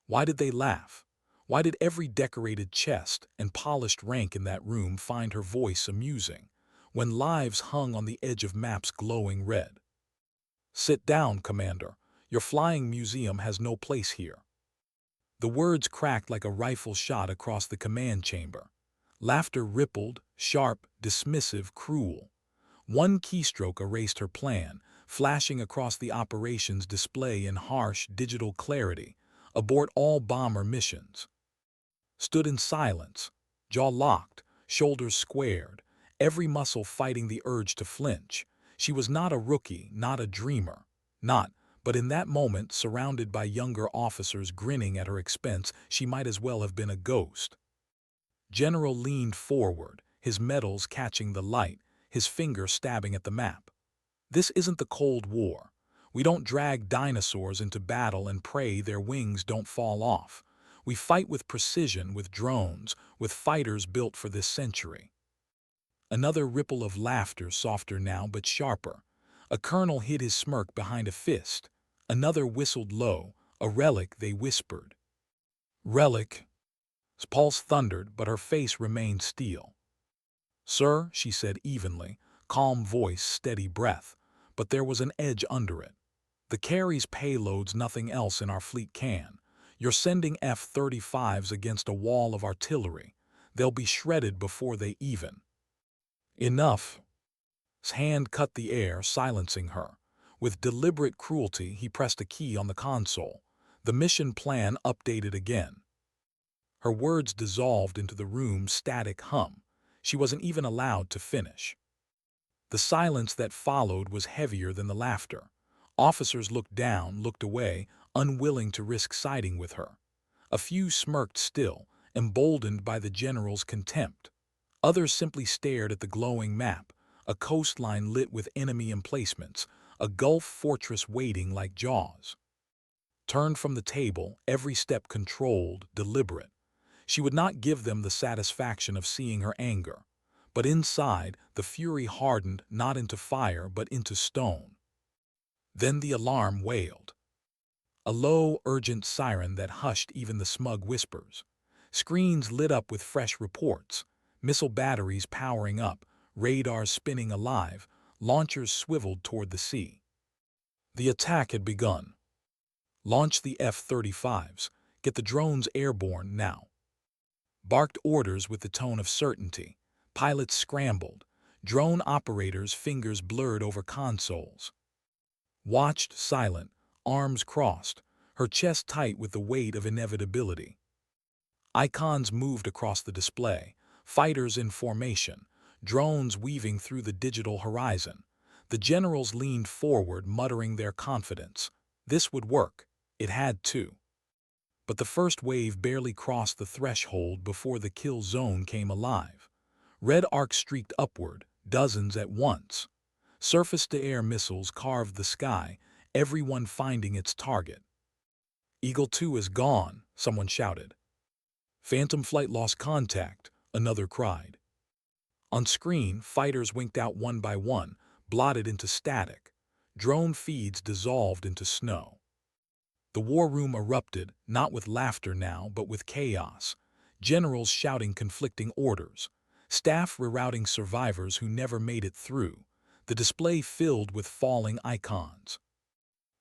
Why did they laugh? Why did every decorated chest and polished rank in that room find her voice amusing, when lives hung on the edge of maps glowing red? "Sit down, Commander. Your flying museum has no place here." The words cracked like a rifle shot across the command chamber. Laughter rippled, sharp, dismissive, cruel. One keystroke erased her plan, flashing across the operations display in harsh digital clarity. "Abort all bomber missions." Stood in silence, jaw locked, shoulders squared, every muscle fighting the urge to flinch. She was not a rookie, not a dreamer. But in that moment, surrounded by younger officers grinning at her expense, she might as well have been a ghost. General leaned forward, his medals catching the light, his finger stabbing at the map. "This isn't the Cold War. We don't drag dinosaurs into battle and pray their wings don't fall off. We fight with precision, with drones, with fighters built for this century." Another ripple of laughter, softer now but sharper. A colonel hid his smirk behind a fist. Another whistled low. "A relic," they whispered. "Relic?" His pulse thundered, but her face remained steel. "Sir," she said evenly, calm voice, steady breath, but there was an edge under it. "The carries payloads nothing else in our fleet can. You're sending F-35s against a wall of artillery. They'll be shredded before they even—" "Enough." His hand cut the air, silencing her. With deliberate cruelty, he pressed a key on the console. The mission plan updated again. Her words dissolved into the room's static hum. She wasn't even allowed to finish. The silence that followed was heavier than the laughter. Officers looked down, looked away, unwilling to risk siding with her. A few smirked still, emboldened by the general's contempt. Others simply stared at the glowing map, a coastline lit with enemy emplacements, a Gulf fortress waiting like jaws. Turned from the table, every step controlled, deliberate. She would not give them the satisfaction of seeing her anger. But inside, the fury hardened not into fire but into stone. Then the alarm wailed. A low, urgent siren that hushed even the smug whispers. Screens lit up with fresh reports, missile batteries powering up, radars spinning alive, launchers swiveled toward the sea. The attack had begun. "Launch the F-35s. Get the drones airborne now." Barked orders with the tone of certainty. Pilots scrambled. Drone operators' fingers blurred over consoles. Watched, silent, arms crossed, her chest tight with the weight of inevitability. Icons moved across the display, fighters in formation, drones weaving through the digital horizon. The generals leaned forward, muttering their confidence. This would work. It had to. But the first wave barely crossed the threshold before the kill zone came alive. Red arcs streaked upward, dozens at once. Surface-to-air missiles carved the sky, everyone finding its target. "Eagle 2 is gone," someone shouted. "Phantom flight lost contact," another cried. On screen, fighters winked out one by one, blotted into static. Drone feeds dissolved into snow. The war room erupted, not with laughter now, but with chaos. Generals shouting conflicting orders. Staff rerouting survivors who never made it through. The display filled with falling icons.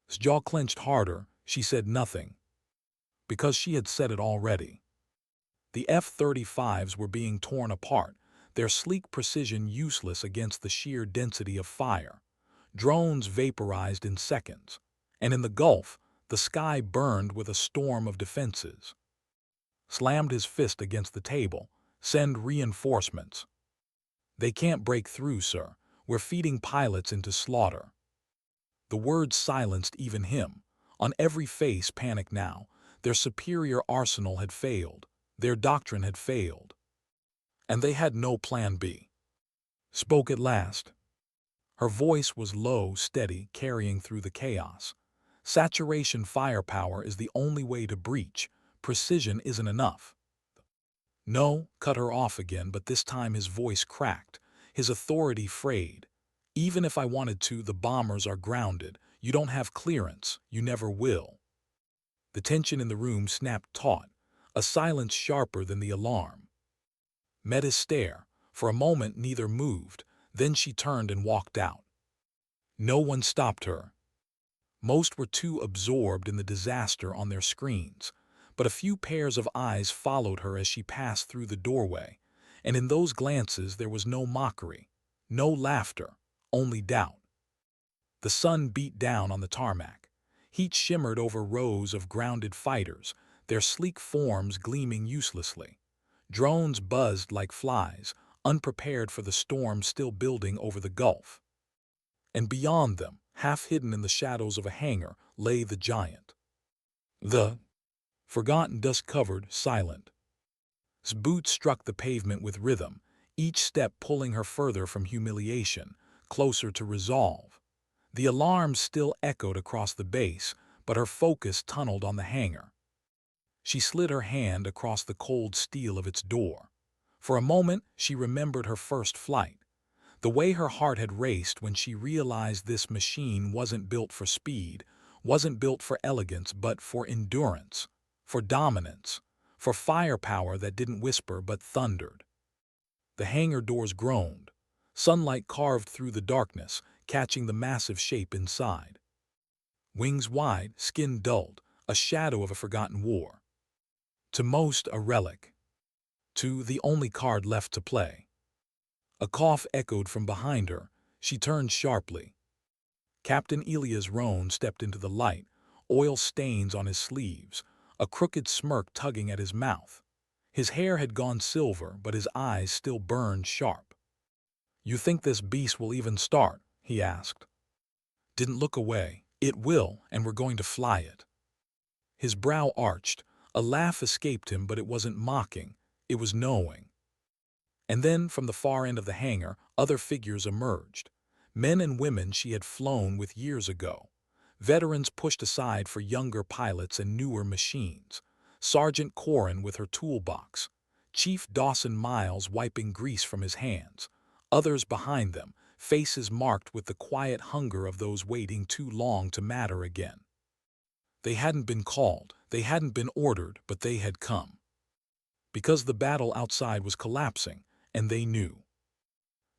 His jaw clenched harder. She said nothing. Because she had said it already. The F-35s were being torn apart, their sleek precision useless against the sheer density of fire. Drones vaporized in seconds. And in the Gulf, the sky burned with a storm of defenses. Slammed his fist against the table. "Send reinforcements." "They can't break through, sir. We're feeding pilots into slaughter." The words silenced even him. On every face panic now. Their superior arsenal had failed. Their doctrine had failed. And they had no plan B. Spoke at last. Her voice was low, steady, carrying through the chaos. "Saturation firepower is the only way to breach. Precision isn't enough." "No," cut her off again, but this time his voice cracked, his authority frayed. "Even if I wanted to, the bombers are grounded. You don't have clearance. You never will." The tension in the room snapped taut, a silence sharper than the alarm. Met his stare. For a moment neither moved, then she turned and walked out. No one stopped her. Most were too absorbed in the disaster on their screens, but a few pairs of eyes followed her as she passed through the doorway, and in those glances there was no mockery, no laughter, only doubt. The sun beat down on the tarmac. Heat shimmered over rows of grounded fighters, their sleek forms gleaming uselessly. Drones buzzed like flies, unprepared for the storm still building over the Gulf. And beyond them, half hidden in the shadows of a hangar, lay the giant. The forgotten, dust-covered, silent. His boots struck the pavement with rhythm, each step pulling her further from humiliation, closer to resolve. The alarms still echoed across the base, but her focus tunneled on the hangar. She slid her hand across the cold steel of its door. For a moment, she remembered her first flight. The way her heart had raced when she realized this machine wasn't built for speed, wasn't built for elegance, but for endurance, for dominance, for firepower that didn't whisper but thundered. The hangar doors groaned. Sunlight carved through the darkness, catching the massive shape inside. Wings wide, skin dulled, a shadow of a forgotten war. To most, a relic. To the only card left to play. A cough echoed from behind her. She turned sharply. Captain Elias Rohn stepped into the light, oil stains on his sleeves, a crooked smirk tugging at his mouth. His hair had gone silver, but his eyes still burned sharp. "You think this beast will even start?" he asked. Didn't look away. "It will, and we're going to fly it." His brow arched. A laugh escaped him, but it wasn't mocking. It was knowing. And then, from the far end of the hangar, other figures emerged. Men and women she had flown with years ago. Veterans pushed aside for younger pilots and newer machines. Sergeant Corin with her toolbox. Chief Dawson Miles wiping grease from his hands. Others behind them, faces marked with the quiet hunger of those waiting too long to matter again. They hadn't been called, they hadn't been ordered, but they had come. Because the battle outside was collapsing, and they knew.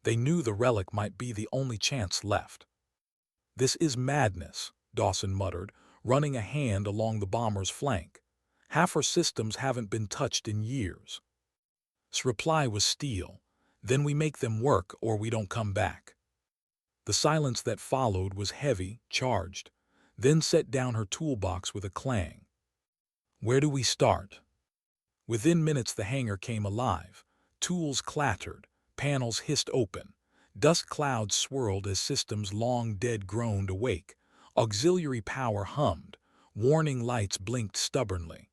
They knew the relic might be the only chance left. "This is madness," Dawson muttered, running a hand along the bomber's flank. "Half her systems haven't been touched in years." His reply was steel. "Then we make them work or we don't come back." The silence that followed was heavy, charged. Then set down her toolbox with a clang. "Where do we start?" Within minutes the hangar came alive. Tools clattered, panels hissed open. Dust clouds swirled as systems long dead groaned awake. Auxiliary power hummed. Warning lights blinked stubbornly.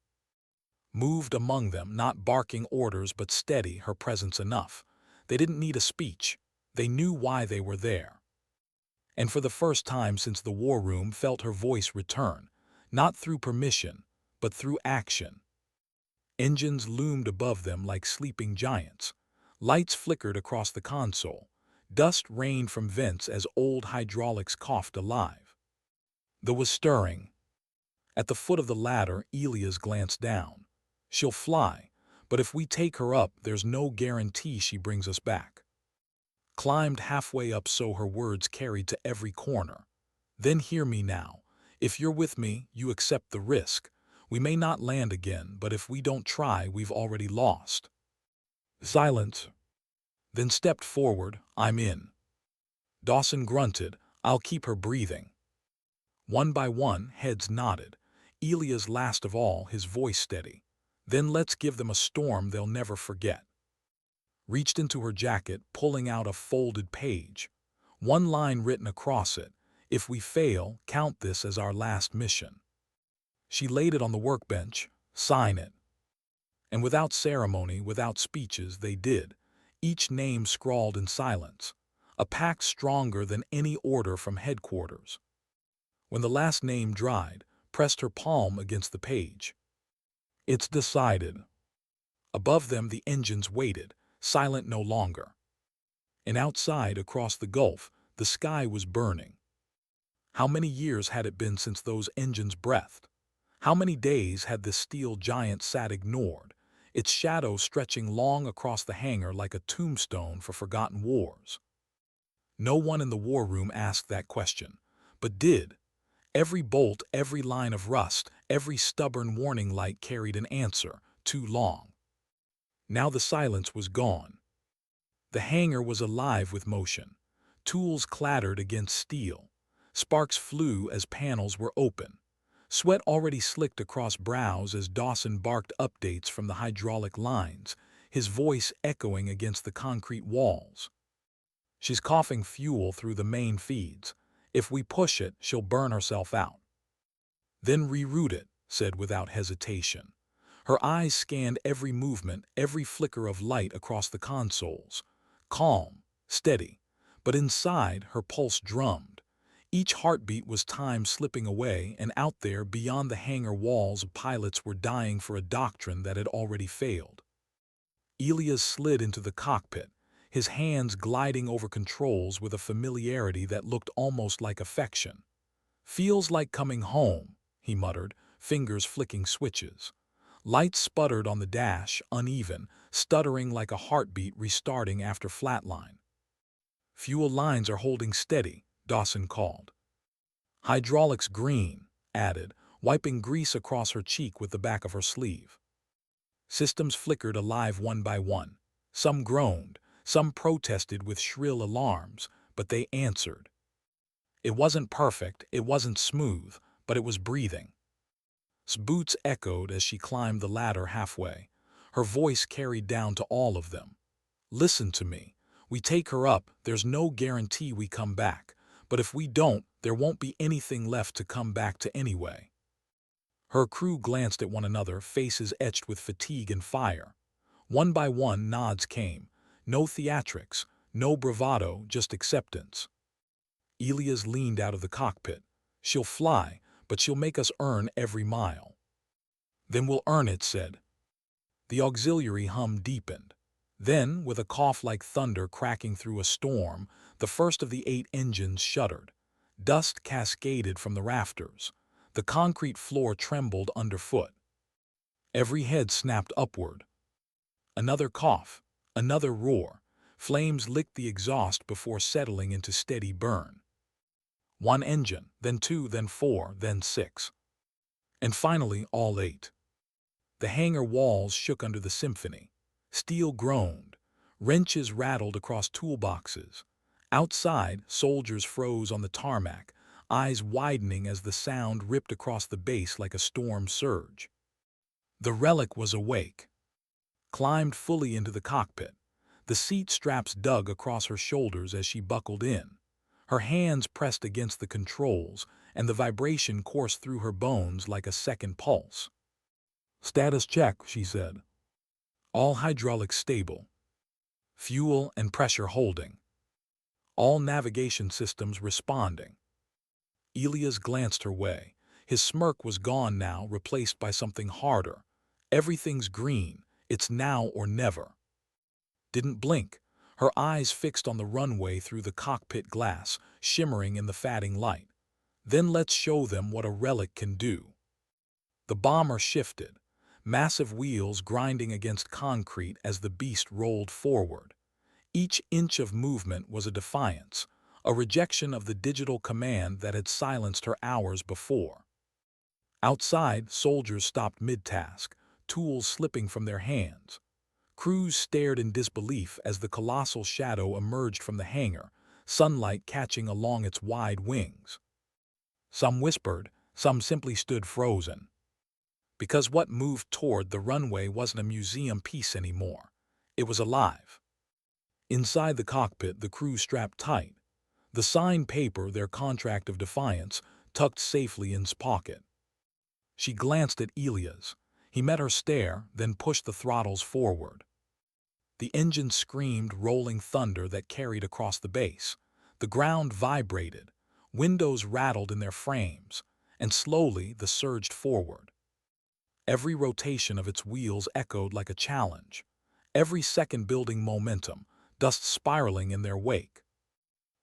Moved among them, not barking orders but steady, her presence enough. They didn't need a speech. They knew why they were there. And for the first time since the war room felt her voice return, not through permission, but through action. Engines loomed above them like sleeping giants. Lights flickered across the console. Dust rained from vents as old hydraulics coughed alive. There was stirring. At the foot of the ladder, Elias glanced down. "She'll fly, but if we take her up, there's no guarantee she brings us back." Climbed halfway up so her words carried to every corner. "Then hear me now. If you're with me, you accept the risk. We may not land again, but if we don't try, we've already lost." Silence. Then stepped forward. "I'm in." Dawson grunted. "I'll keep her breathing." One by one, heads nodded. Elias last of all, his voice steady. "Then let's give them a storm they'll never forget." Reached into her jacket, pulling out a folded page. One line written across it: "If we fail, count this as our last mission." She laid it on the workbench. "Sign it." And without ceremony, without speeches, they did. Each name scrawled in silence. A pact stronger than any order from headquarters. When the last name dried, pressed her palm against the page. "It's decided." Above them the engines waited, silent no longer. And outside, across the Gulf, the sky was burning. How many years had it been since those engines breathed? How many days had this steel giant sat ignored, its shadow stretching long across the hangar like a tombstone for forgotten wars? No one in the war room asked that question, but did. Every bolt, every line of rust, every stubborn warning light carried an answer: too long. Now the silence was gone. The hangar was alive with motion. Tools clattered against steel. Sparks flew as panels were open. Sweat already slicked across brows as Dawson barked updates from the hydraulic lines, his voice echoing against the concrete walls. "She's coughing fuel through the main feeds. If we push it, she'll burn herself out." "Then reroute it," said without hesitation. Her eyes scanned every movement, every flicker of light across the consoles. Calm, steady, but inside her pulse drummed. Each heartbeat was time slipping away, and out there beyond the hangar walls pilots were dying for a doctrine that had already failed. Elias slid into the cockpit, his hands gliding over controls with a familiarity that looked almost like affection. "Feels like coming home," he muttered, fingers flicking switches. Lights sputtered on the dash, uneven, stuttering like a heartbeat restarting after flatline. "Fuel lines are holding steady," Dawson called. "Hydraulics green," added, wiping grease across her cheek with the back of her sleeve. Systems flickered alive one by one. Some groaned, some protested with shrill alarms, but they answered. It wasn't perfect, it wasn't smooth, but it was breathing. Boots echoed as she climbed the ladder halfway. Her voice carried down to all of them. "Listen to me. We take her up, there's no guarantee we come back. But if we don't, there won't be anything left to come back to anyway." Her crew glanced at one another, faces etched with fatigue and fire. One by one, nods came. No theatrics, no bravado, just acceptance. Elias leaned out of the cockpit. "She'll fly, but she'll make us earn every mile." "Then we'll earn it," said. The auxiliary hum deepened. Then, with a cough like thunder cracking through a storm, the first of the 8 engines shuddered. Dust cascaded from the rafters. The concrete floor trembled underfoot. Every head snapped upward. Another cough, another roar. Flames licked the exhaust before settling into steady burn. One engine, then 2, then 4, then 6. And finally all 8. The hangar walls shook under the symphony. Steel groaned. Wrenches rattled across toolboxes. Outside, soldiers froze on the tarmac, eyes widening as the sound ripped across the base like a storm surge. The relic was awake. Climbed fully into the cockpit. The seat straps dug across her shoulders as she buckled in. Her hands pressed against the controls, and the vibration coursed through her bones like a second pulse. "Status check," she said. "All hydraulics stable. Fuel and pressure holding. All navigation systems responding." Elias glanced her way. His smirk was gone now, replaced by something harder. "Everything's green. It's now or never." Didn't blink, her eyes fixed on the runway through the cockpit glass, shimmering in the fading light. "Then let's show them what a relic can do." The bomber shifted, massive wheels grinding against concrete as the beast rolled forward. Each inch of movement was a defiance, a rejection of the digital command that had silenced her hours before. Outside, soldiers stopped mid-task, tools slipping from their hands. Crews stared in disbelief as the colossal shadow emerged from the hangar, sunlight catching along its wide wings. Some whispered, some simply stood frozen. Because what moved toward the runway wasn't a museum piece anymore. It was alive. Inside the cockpit, the crew strapped tight. The signed paper, their contract of defiance, tucked safely in its pocket. She glanced at Elias. He met her stare, then pushed the throttles forward. The engine screamed rolling thunder that carried across the base. The ground vibrated. Windows rattled in their frames, and slowly the surged forward. Every rotation of its wheels echoed like a challenge. Every second building momentum, dust spiraling in their wake.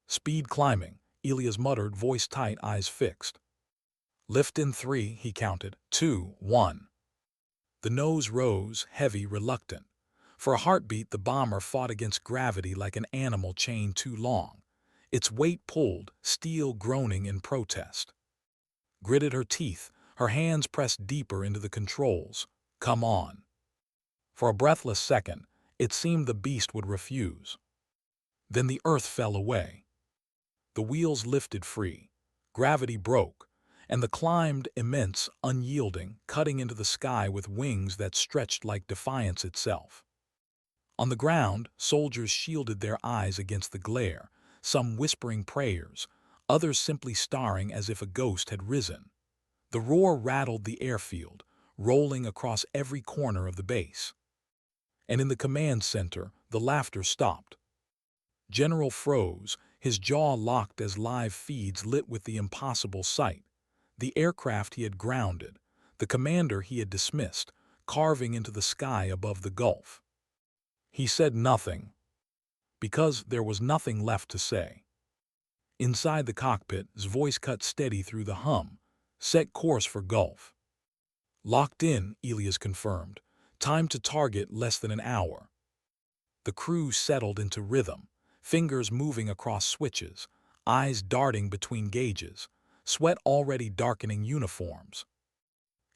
"Speed climbing," Elias muttered, voice tight, eyes fixed. Lift in 3, he counted. 2, 1. The nose rose, heavy, reluctant. For a heartbeat, the bomber fought against gravity like an animal chained too long. Its weight pulled, steel groaning in protest. Gritted her teeth, her hands pressed deeper into the controls. Come on. For a breathless second, it seemed the beast would refuse. Then the earth fell away. The wheels lifted free. Gravity broke, and the climbed immense, unyielding, cutting into the sky with wings that stretched like defiance itself. On the ground, soldiers shielded their eyes against the glare, some whispering prayers, others simply staring as if a ghost had risen. The roar rattled the airfield, rolling across every corner of the base. And in the command center, the laughter stopped. General froze, his jaw locked as live feeds lit with the impossible sight. The aircraft he had grounded, the commander he had dismissed, carving into the sky above the Gulf. He said nothing, because there was nothing left to say. Inside the cockpit, his voice cut steady through the hum. Set course for Gulf. Locked in, Elias confirmed. Time to target less than an hour. The crew settled into rhythm, fingers moving across switches, eyes darting between gauges, sweat already darkening uniforms.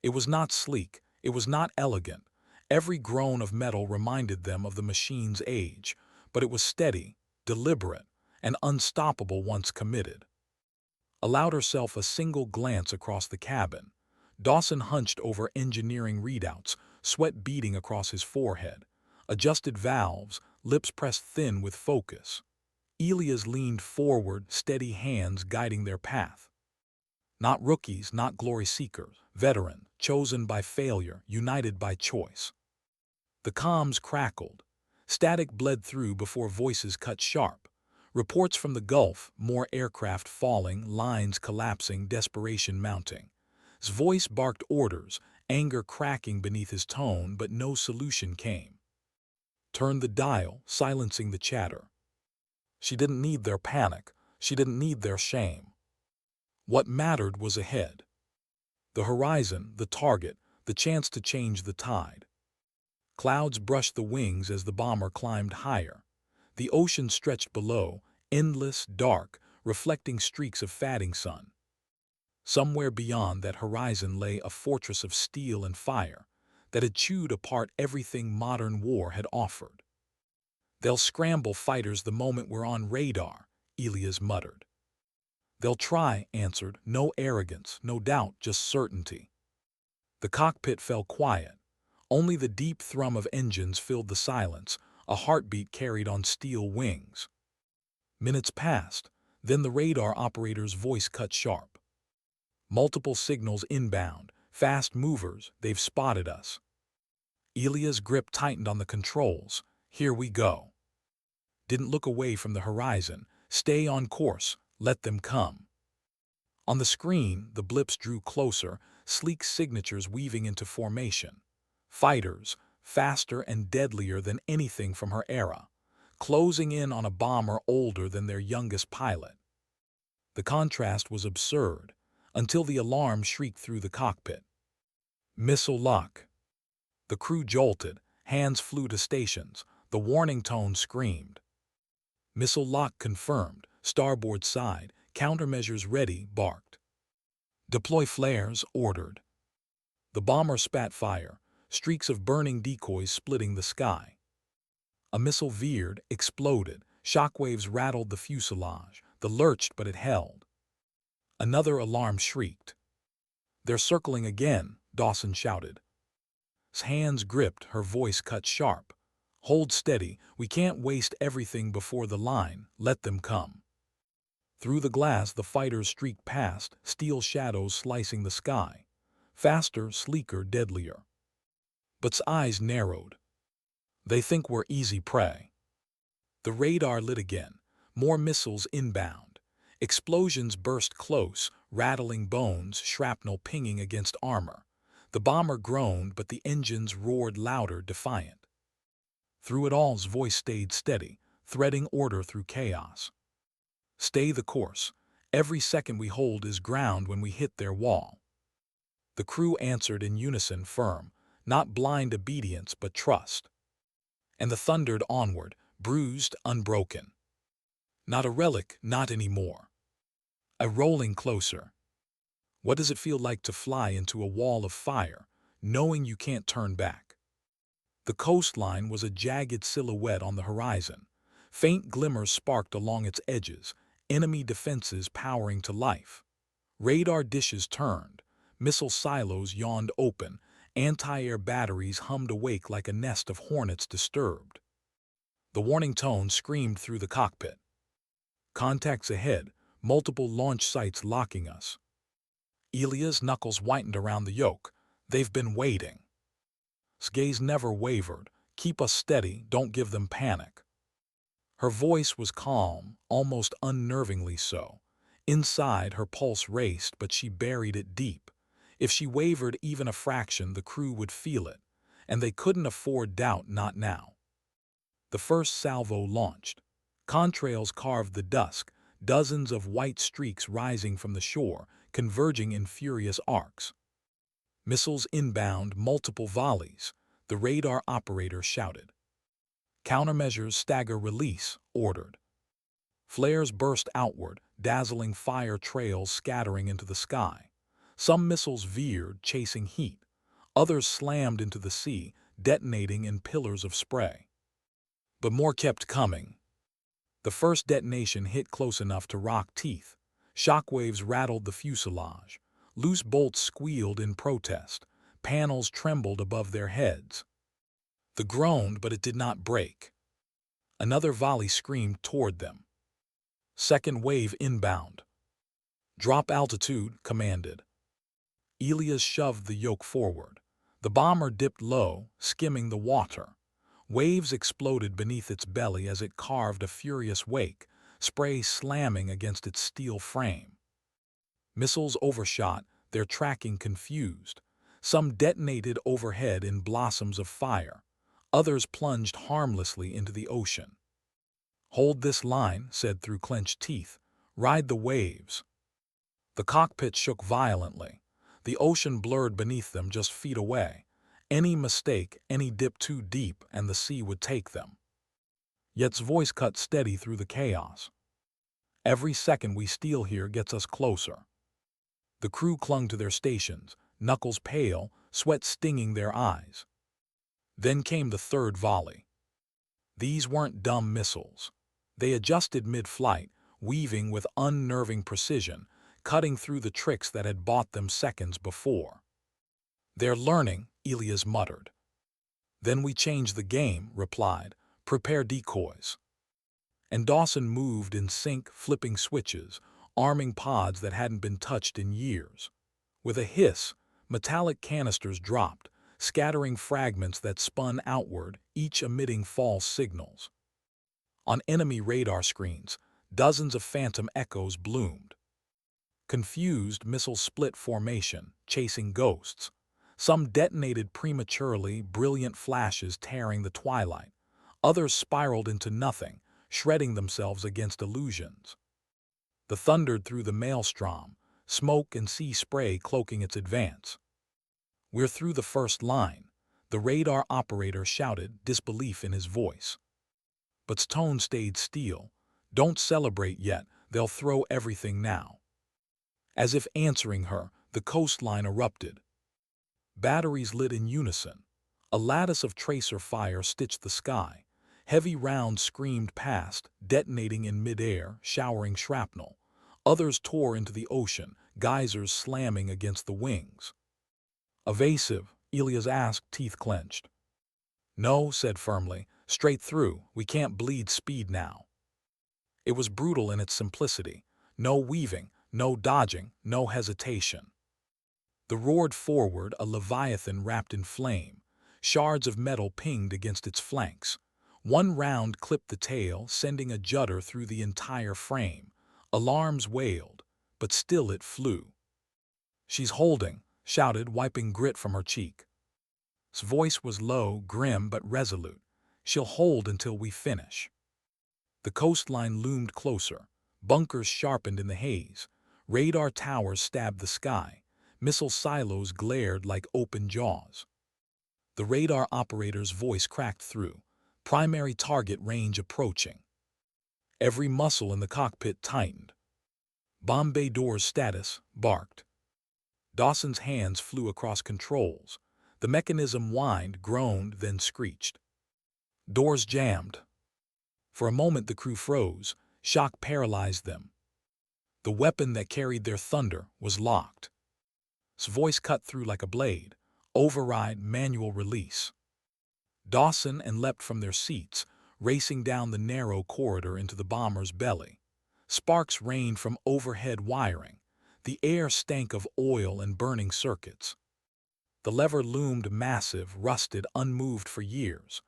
It was not sleek, it was not elegant. Every groan of metal reminded them of the machine's age, but it was steady, deliberate, and unstoppable once committed. Allowed herself a single glance across the cabin. Dawson hunched over engineering readouts, sweat beading across his forehead. Adjusted valves, lips pressed thin with focus. Elias leaned forward, steady hands guiding their path. Not rookies, not glory seekers, veteran, chosen by failure, united by choice. The comms crackled. Static bled through before voices cut sharp. Reports from the Gulf, more aircraft falling, lines collapsing, desperation mounting. His voice barked orders, anger cracking beneath his tone, but no solution came. Turned the dial, silencing the chatter. She didn't need their panic. She didn't need their shame. What mattered was ahead. The horizon, the target, the chance to change the tide. Clouds brushed the wings as the bomber climbed higher. The ocean stretched below, endless, dark, reflecting streaks of fading sun. Somewhere beyond that horizon lay a fortress of steel and fire that had chewed apart everything modern war had offered. They'll scramble fighters the moment we're on radar, Elias muttered. They'll try, answered, no arrogance, no doubt, just certainty. The cockpit fell quiet. Only the deep thrum of engines filled the silence, a heartbeat carried on steel wings. Minutes passed, then the radar operator's voice cut sharp. Multiple signals inbound, fast movers, they've spotted us. Elia's grip tightened on the controls. Here we go. Didn't look away from the horizon. Stay on course, let them come. On the screen, the blips drew closer, sleek signatures weaving into formation. Fighters, faster and deadlier than anything from her era, closing in on a bomber older than their youngest pilot. The contrast was absurd, until the alarm shrieked through the cockpit. Missile lock. The crew jolted, hands flew to stations, the warning tone screamed. Missile lock confirmed, starboard side, countermeasures ready, barked. Deploy flares, ordered. The bomber spat fire, streaks of burning decoys splitting the sky. A missile veered, exploded, shockwaves rattled the fuselage, the lurched but it held. Another alarm shrieked. They're circling again, Dawson shouted. His hands gripped, her voice cut sharp. Hold steady, we can't waste everything before the line, let them come. Through the glass the fighters streaked past, steel shadows slicing the sky. Faster, sleeker, deadlier. But's eyes narrowed. They think we're easy prey. The radar lit again, more missiles inbound. Explosions burst close, rattling bones, shrapnel pinging against armor. The bomber groaned, but the engines roared louder, defiant. Through it all, his voice stayed steady, threading order through chaos. Stay the course. Every second we hold is ground when we hit their wall. The crew answered in unison, firm, not blind obedience but trust. And the thundered onward, bruised, unbroken. Not a relic, not anymore. A rolling closer. What does it feel like to fly into a wall of fire, knowing you can't turn back? The coastline was a jagged silhouette on the horizon. Faint glimmers sparked along its edges, enemy defenses powering to life. Radar dishes turned, missile silos yawned open, anti-air batteries hummed awake like a nest of hornets disturbed. The warning tone screamed through the cockpit. Contacts ahead, multiple launch sites locking us. Elia's knuckles whitened around the yoke. They've been waiting. His gaze never wavered. Keep us steady, don't give them panic. Her voice was calm, almost unnervingly so. Inside, her pulse raced, but she buried it deep. If she wavered even a fraction, the crew would feel it, and they couldn't afford doubt, not now. The first salvo launched. Contrails carved the dusk, dozens of white streaks rising from the shore, converging in furious arcs. Missiles inbound, multiple volleys. The radar operator shouted. Countermeasures stagger release, ordered. Flares burst outward, dazzling fire trails scattering into the sky. Some missiles veered, chasing heat. Others slammed into the sea, detonating in pillars of spray. But more kept coming. The first detonation hit close enough to rock teeth. Shockwaves rattled the fuselage. Loose bolts squealed in protest. Panels trembled above their heads. The groaned, but it did not break. Another volley screamed toward them. Second wave inbound. Drop altitude, commanded. Elias shoved the yoke forward. The bomber dipped low, skimming the water. Waves exploded beneath its belly as it carved a furious wake, spray slamming against its steel frame. Missiles overshot, their tracking confused. Some detonated overhead in blossoms of fire. Others plunged harmlessly into the ocean. "Hold this line," said through clenched teeth. "Ride the waves." The cockpit shook violently. The ocean blurred beneath them just feet away. Any mistake, any dip too deep, and the sea would take them. Yet's voice cut steady through the chaos. "Every second we steal here gets us closer." The crew clung to their stations, knuckles pale, sweat stinging their eyes. Then came the third volley. These weren't dumb missiles. They adjusted mid-flight, weaving with unnerving precision, cutting through the tricks that had bought them seconds before. "They're learning," Elias muttered. "Then we change the game," replied. "Prepare decoys." And Dawson moved in sync, flipping switches, arming pods that hadn't been touched in years. With a hiss, metallic canisters dropped, scattering fragments that spun outward, each emitting false signals. On enemy radar screens, dozens of phantom echoes bloomed. Confused, missiles split formation, chasing ghosts. Some detonated prematurely, brilliant flashes tearing the twilight. Others spiraled into nothing, shredding themselves against illusions. The thundered through the maelstrom, smoke and sea spray cloaking its advance. "We're through the first line," the radar operator shouted, disbelief in his voice. But's tone stayed steel. "Don't celebrate yet, they'll throw everything now." As if answering her, the coastline erupted. Batteries lit in unison. A lattice of tracer fire stitched the sky. Heavy rounds screamed past, detonating in midair, showering shrapnel. Others tore into the ocean, geysers slamming against the wings. "Evasive?" Elias asked, teeth clenched. "No," said firmly. "Straight through. We can't bleed speed now." It was brutal in its simplicity. No weaving, no dodging, no hesitation. The roared forward, a leviathan wrapped in flame. Shards of metal pinged against its flanks. One round clipped the tail, sending a judder through the entire frame. Alarms wailed, but still it flew. "She's holding," shouted, wiping grit from her cheek. His voice was low, grim, but resolute. "She'll hold until we finish." The coastline loomed closer. Bunkers sharpened in the haze. Radar towers stabbed the sky. Missile silos glared like open jaws. The radar operator's voice cracked through. Primary target range approaching. Every muscle in the cockpit tightened. Bomb bay doors status barked. Dawson's hands flew across controls. The mechanism whined, groaned, then screeched. Doors jammed. For a moment the crew froze. Shock paralyzed them. The weapon that carried their thunder was locked. His voice cut through like a blade. Override, manual release. Dawson and leapt from their seats, racing down the narrow corridor into the bomber's belly. Sparks rained from overhead wiring. The air stank of oil and burning circuits. The lever loomed massive, rusted, unmoved for years.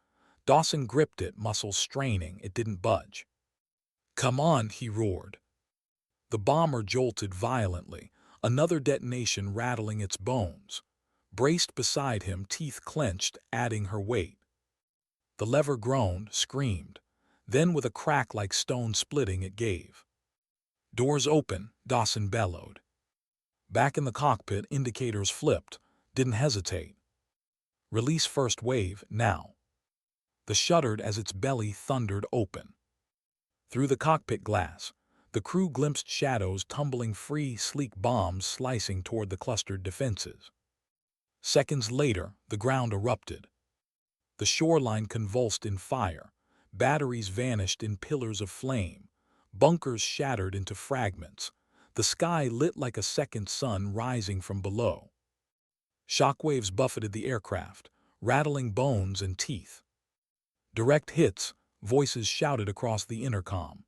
Dawson gripped it, muscles straining. It didn't budge. "Come on," he roared. The bomber jolted violently, another detonation rattling its bones. Braced beside him, teeth clenched, adding her weight. The lever groaned, screamed. Then with a crack like stone splitting, it gave. "Doors open," Dawson bellowed. Back in the cockpit, indicators flipped, didn't hesitate. "Release first wave, now." The shuddered as its belly thundered open. Through the cockpit glass, the crew glimpsed shadows tumbling free, sleek bombs slicing toward the clustered defenses. Seconds later, the ground erupted. The shoreline convulsed in fire. Batteries vanished in pillars of flame. Bunkers shattered into fragments. The sky lit like a second sun rising from below. Shockwaves buffeted the aircraft, rattling bones and teeth. Direct hits, voices shouted across the intercom.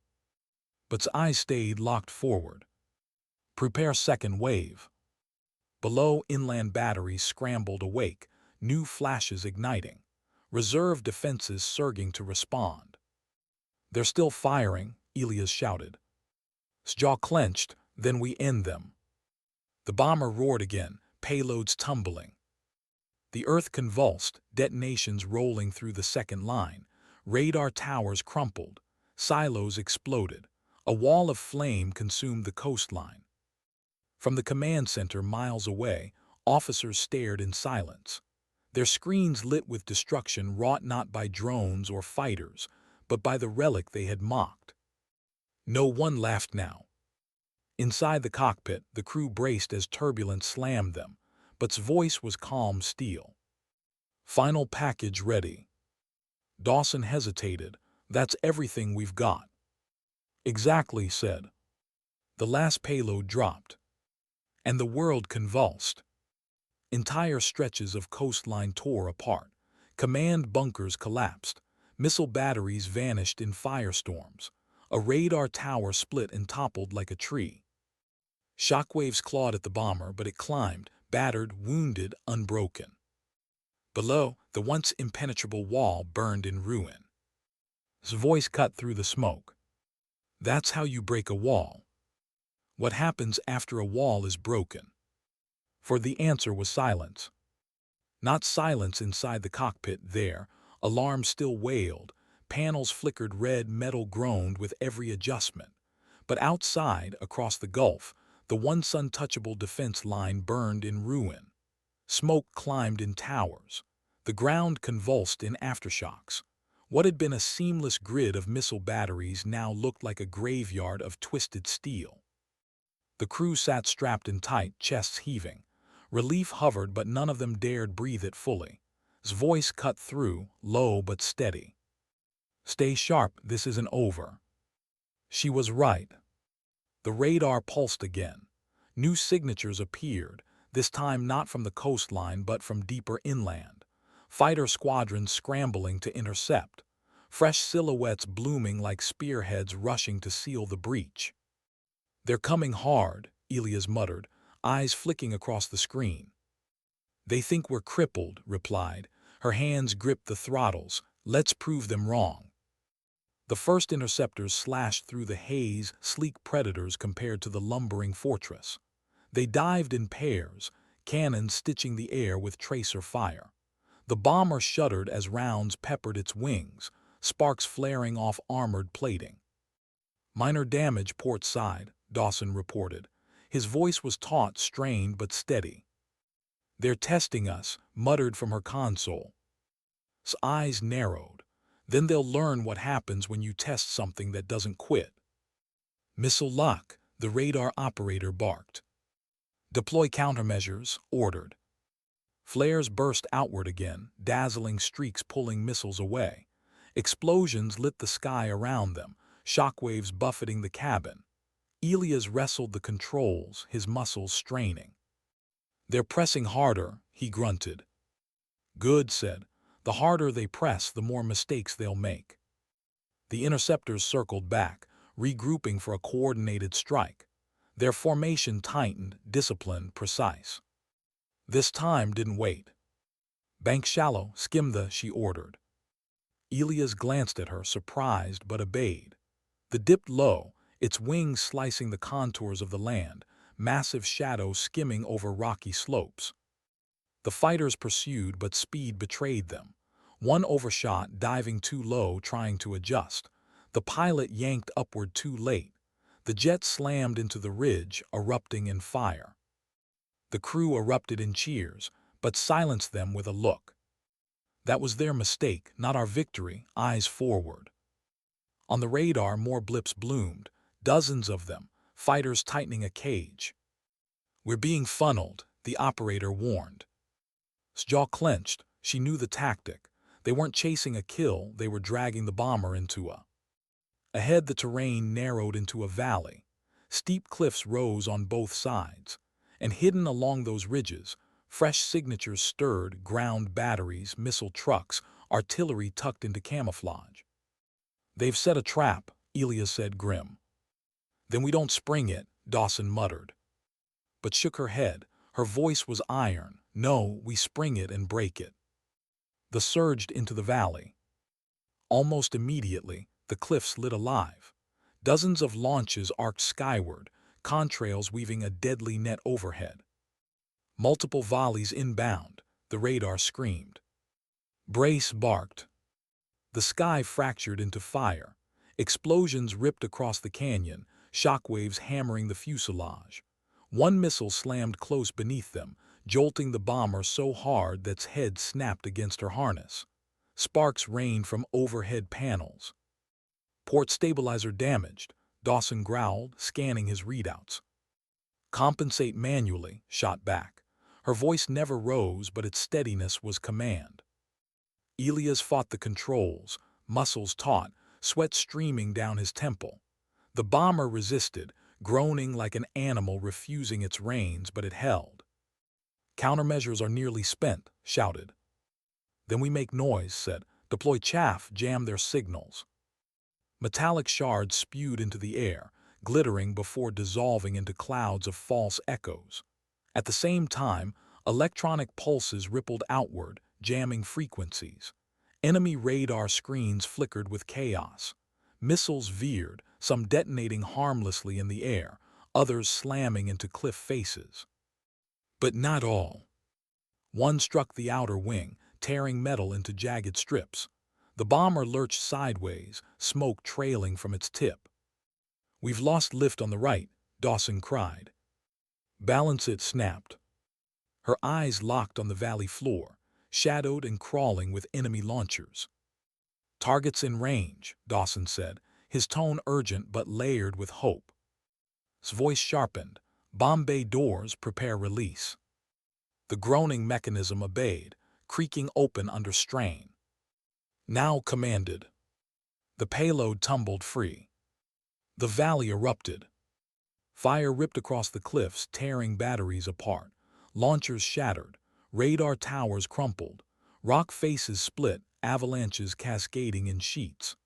But's eyes stayed locked forward. "Prepare second wave." Below, inland batteries scrambled awake, new flashes igniting. Reserve defenses surging to respond. "They're still firing," Elias shouted. His jaw clenched, "Then we end them." The bomber roared again, payloads tumbling. The earth convulsed, detonations rolling through the second line. Radar towers crumpled. Silos exploded. A wall of flame consumed the coastline. From the command center miles away, officers stared in silence. Their screens lit with destruction wrought not by drones or fighters, but by the relic they had mocked. No one laughed now. Inside the cockpit, the crew braced as turbulence slammed them, but's voice was calm steel. "Final package ready." Dawson hesitated. "That's everything we've got." "Exactly," said. The last payload dropped. And the world convulsed. Entire stretches of coastline tore apart. Command bunkers collapsed. Missile batteries vanished in firestorms. A radar tower split and toppled like a tree. Shockwaves clawed at the bomber, but it climbed, battered, wounded, unbroken. Below, the once impenetrable wall burned in ruin. His voice cut through the smoke. "That's how you break a wall." "What happens after a wall is broken?" For the answer was silence. Not silence inside the cockpit there. Alarms still wailed. Panels flickered red, metal groaned with every adjustment. But outside, across the Gulf, the once untouchable defense line burned in ruin. Smoke climbed in towers. The ground convulsed in aftershocks. What had been a seamless grid of missile batteries now looked like a graveyard of twisted steel. The crew sat strapped in tight, chests heaving. Relief hovered, but none of them dared breathe it fully. His voice cut through, low but steady. "Stay sharp, this isn't over." She was right. The radar pulsed again. New signatures appeared, this time not from the coastline but from deeper inland. Fighter squadrons scrambling to intercept. Fresh silhouettes blooming like spearheads rushing to seal the breach. "They're coming hard," Elias muttered, eyes flicking across the screen. "They think we're crippled," replied. Her hands gripped the throttles. "Let's prove them wrong." The first interceptors slashed through the haze, sleek predators compared to the lumbering fortress. They dived in pairs, cannons stitching the air with tracer fire. The bomber shuddered as rounds peppered its wings, sparks flaring off armored plating. Minor damage port side, Dawson reported. His voice was taut, strained but steady. They're testing us, muttered from her console. His eyes narrowed. Then they'll learn what happens when you test something that doesn't quit. Missile lock, the radar operator barked. Deploy countermeasures, ordered. Flares burst outward again, dazzling streaks pulling missiles away. Explosions lit the sky around them, shockwaves buffeting the cabin. Elias wrestled the controls, his muscles straining. They're pressing harder, he grunted. Good, said. The harder they press, the more mistakes they'll make. The interceptors circled back, regrouping for a coordinated strike. Their formation tightened, disciplined, precise. This time didn't wait. Bank shallow, skim the, she ordered. Elias glanced at her, surprised but obeyed. The dipped low, its wings slicing the contours of the land, massive shadows skimming over rocky slopes. The fighters pursued, but speed betrayed them. One overshot, diving too low, trying to adjust. The pilot yanked upward too late. The jet slammed into the ridge, erupting in fire. The crew erupted in cheers, but silenced them with a look. That was their mistake, not our victory, eyes forward. On the radar, more blips bloomed, dozens of them, fighters tightening a cage. We're being funneled, the operator warned. His jaw clenched. She knew the tactic. They weren't chasing a kill, they were dragging the bomber into a... Ahead, the terrain narrowed into a valley. Steep cliffs rose on both sides, and hidden along those ridges, fresh signatures stirred, ground batteries, missile trucks, artillery tucked into camouflage. They've set a trap, Elias said, grim. Then we don't spring it, Dawson muttered. But shook her head. Her voice was iron. No, we spring it and break it. The surged into the valley. Almost immediately, the cliffs lit alive. Dozens of launches arced skyward, contrails weaving a deadly net overhead. Multiple volleys inbound, the radar screamed. Brace barked. The sky fractured into fire. Explosions ripped across the canyon, shockwaves hammering the fuselage. One missile slammed close beneath them, jolting the bomber so hard that its head snapped against her harness. Sparks rained from overhead panels. Port stabilizer damaged, Dawson growled, scanning his readouts. Compensate manually, shot back. Her voice never rose, but its steadiness was command. Elias fought the controls, muscles taut, sweat streaming down his temple. The bomber resisted, groaning like an animal refusing its reins, but it held. Countermeasures are nearly spent, shouted. Then we make noise, said. Deploy chaff, jam their signals. Metallic shards spewed into the air, glittering before dissolving into clouds of false echoes. At the same time, electronic pulses rippled outward, jamming frequencies. Enemy radar screens flickered with chaos. Missiles veered, some detonating harmlessly in the air, others slamming into cliff faces. But not all. One struck the outer wing, tearing metal into jagged strips. The bomber lurched sideways, smoke trailing from its tip. We've lost lift on the right, Dawson cried. Balance it, snapped. Her eyes locked on the valley floor, shadowed and crawling with enemy launchers. Targets in range, Dawson said, his tone urgent but layered with hope. His voice sharpened. Bomb bay doors, prepare release. The groaning mechanism obeyed, creaking open under strain. Now commanded. The payload tumbled free. The valley erupted. Fire ripped across the cliffs, tearing batteries apart. Launchers shattered. Radar towers crumpled. Rock faces split, avalanches cascading in sheets.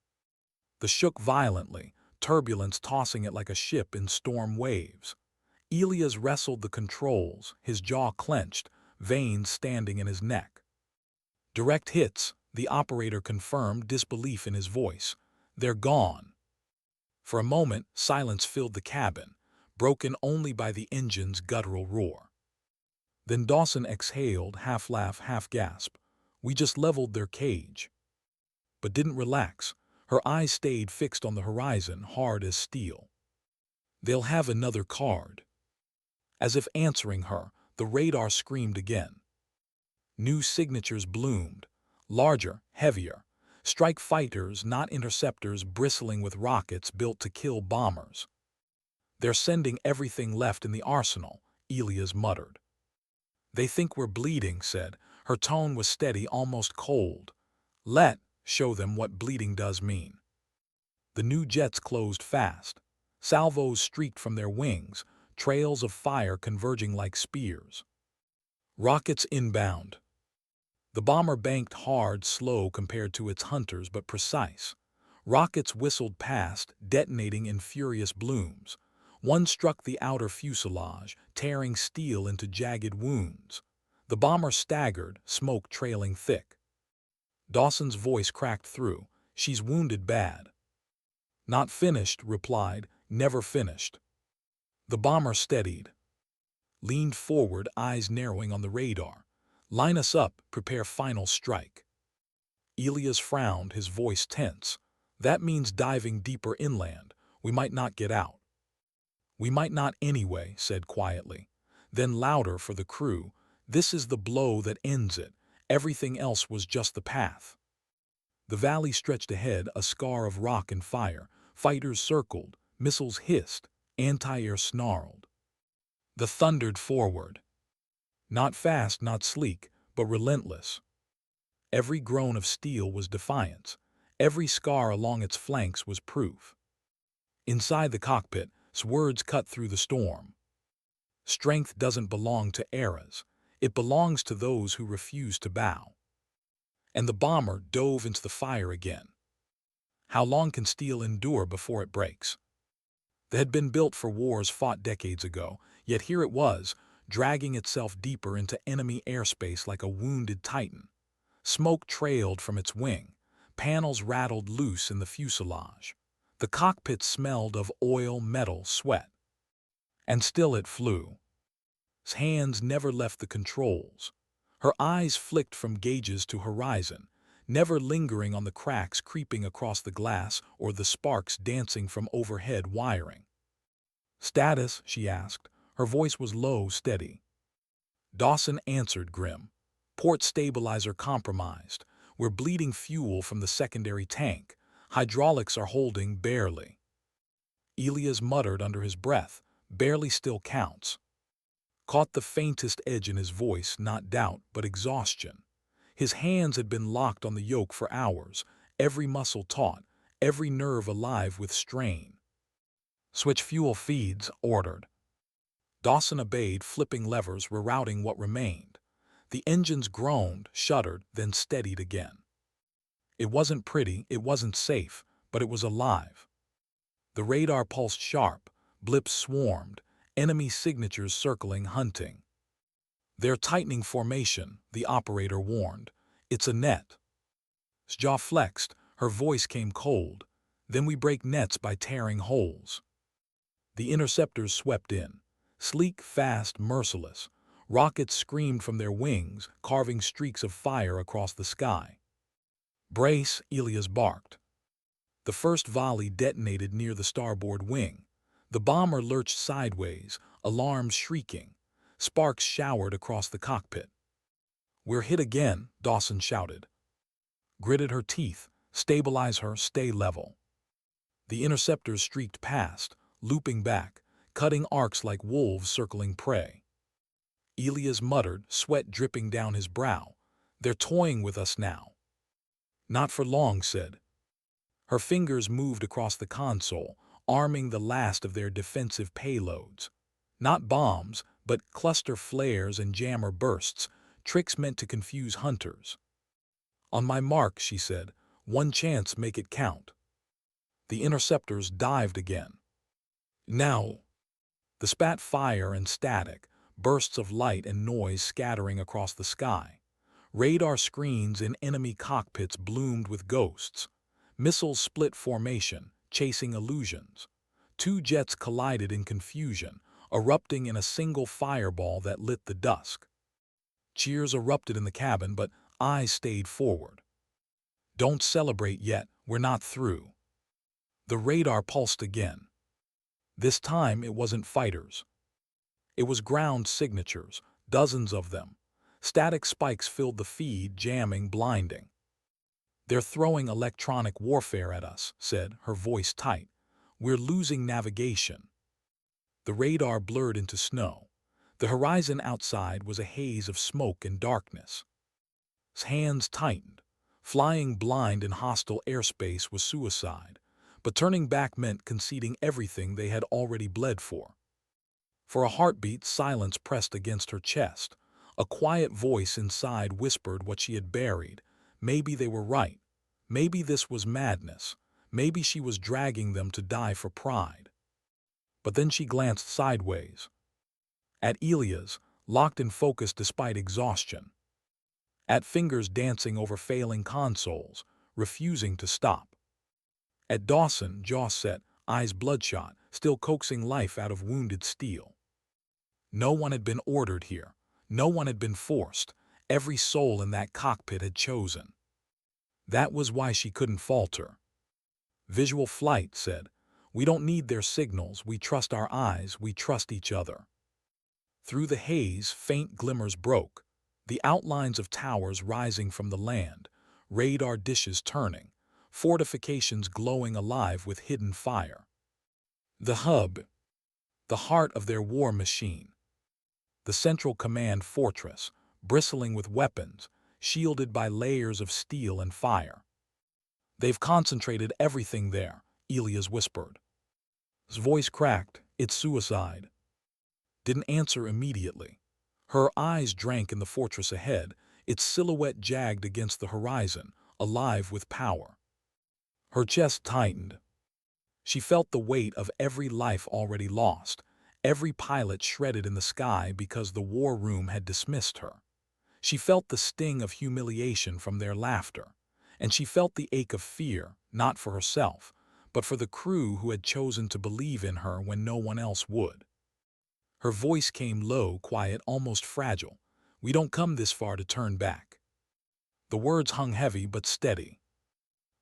The shook violently, turbulence tossing it like a ship in storm waves. Elias wrestled the controls, his jaw clenched, veins standing in his neck. Direct hits, the operator confirmed, disbelief in his voice. They're gone. For a moment, silence filled the cabin, broken only by the engine's guttural roar. Then Dawson exhaled, half laugh, half gasp. We just leveled their cage. But didn't relax. Her eyes stayed fixed on the horizon, hard as steel. "They'll have another card." As if answering her, the radar screamed again. New signatures bloomed, larger, heavier. Strike fighters, not interceptors, bristling with rockets built to kill bombers. "They're sending everything left in the arsenal," Elias muttered. "They think we're bleeding," said. Her tone was steady, almost cold. Show them what bleeding does mean." The new jets closed fast. Salvos streaked from their wings, trails of fire converging like spears. Rockets inbound. The bomber banked hard, slow compared to its hunters, but precise. Rockets whistled past, detonating in furious blooms. One struck the outer fuselage, tearing steel into jagged wounds. The bomber staggered, smoke trailing thick. Dawson's voice cracked through. "She's wounded bad." "Not finished," replied. "Never finished." The bomber steadied, leaned forward, eyes narrowing on the radar. "Line us up, prepare final strike." Elias frowned, his voice tense. "That means diving deeper inland. We might not get out." "We might not anyway," said quietly. Then louder for the crew, "This is the blow that ends it. Everything else was just the path." The valley stretched ahead, a scar of rock and fire. Fighters circled, missiles hissed, anti-air snarled. The thundered forward. Not fast, not sleek, but relentless. Every groan of steel was defiance. Every scar along its flanks was proof. Inside the cockpit, words cut through the storm. "Strength doesn't belong to eras. It belongs to those who refuse to bow." And the bomber dove into the fire again. How long can steel endure before it breaks? They had been built for wars fought decades ago, yet here it was, dragging itself deeper into enemy airspace like a wounded titan. Smoke trailed from its wing. Panels rattled loose in the fuselage. The cockpit smelled of oil, metal, sweat. And still it flew. His hands never left the controls. Her eyes flicked from gauges to horizon, never lingering on the cracks creeping across the glass or the sparks dancing from overhead wiring. "Status?" she asked. Her voice was low, steady. Dawson answered, grim. "Port stabilizer compromised. We're bleeding fuel from the secondary tank. Hydraulics are holding barely." Elias muttered under his breath, "Barely still counts." Caught the faintest edge in his voice, not doubt, but exhaustion. His hands had been locked on the yoke for hours, every muscle taut, every nerve alive with strain. "Switch fuel feeds," ordered. Dawson obeyed, flipping levers, rerouting what remained. The engines groaned, shuddered, then steadied again. It wasn't pretty, it wasn't safe, but it was alive. The radar pulsed sharp, blips swarmed, enemy signatures circling, hunting. "They're tightening formation," the operator warned. "It's a net." His jaw flexed, her voice came cold. "Then we break nets by tearing holes." The interceptors swept in. Sleek, fast, merciless. Rockets screamed from their wings, carving streaks of fire across the sky. "Brace," Elias barked. The first volley detonated near the starboard wing. The bomber lurched sideways, alarms shrieking. Sparks showered across the cockpit. "We're hit again," Dawson shouted. Gritted her teeth. "Stabilize her, stay level." The interceptors streaked past, looping back, cutting arcs like wolves circling prey. Elias muttered, sweat dripping down his brow. "They're toying with us now." "Not for long," said. Her fingers moved across the console, arming the last of their defensive payloads. Not bombs, but cluster flares and jammer bursts, tricks meant to confuse hunters. "On my mark," she said. "One chance, make it count." The interceptors dived again. Now, the spat fire and static, bursts of light and noise scattering across the sky. Radar screens in enemy cockpits bloomed with ghosts. Missiles split formation, chasing illusions. Two jets collided in confusion, erupting in a single fireball that lit the dusk. Cheers erupted in the cabin, but eyes stayed forward. "Don't celebrate yet," We're not through. The radar pulsed again. This time it wasn't fighters. It was ground signatures, dozens of them. Static spikes filled the feed, jamming, blinding. "They're throwing electronic warfare at us," said, her voice tight. "We're losing navigation." The radar blurred into snow. The horizon outside was a haze of smoke and darkness. His hands tightened. Flying blind in hostile airspace was suicide, but turning back meant conceding everything they had already bled for. For a heartbeat, silence pressed against her chest. A quiet voice inside whispered what she had buried. Maybe they were right. Maybe this was madness. Maybe she was dragging them to die for pride. But then she glanced sideways. At Elia's, locked in focus despite exhaustion. At fingers dancing over failing consoles, refusing to stop. At Dawson, jaw set, eyes bloodshot, still coaxing life out of wounded steel. No one had been ordered here. No one had been forced. Every soul in that cockpit had chosen. That was why she couldn't falter. Visual Flight said, "We don't need their signals, we trust our eyes, we trust each other." Through the haze, faint glimmers broke, the outlines of towers rising from the land, radar dishes turning, fortifications glowing alive with hidden fire. The hub, the heart of their war machine. The central command fortress, bristling with weapons, shielded by layers of steel and fire. "They've concentrated everything there," Elias whispered. His voice cracked. "It's suicide." Didn't answer immediately. Her eyes drank in the fortress ahead, its silhouette jagged against the horizon, alive with power. Her chest tightened. She felt the weight of every life already lost, every pilot shredded in the sky because the war room had dismissed her. She felt the sting of humiliation from their laughter, and she felt the ache of fear, not for herself, but for the crew who had chosen to believe in her when no one else would. Her voice came low, quiet, almost fragile. "We don't come this far to turn back." The words hung heavy but steady.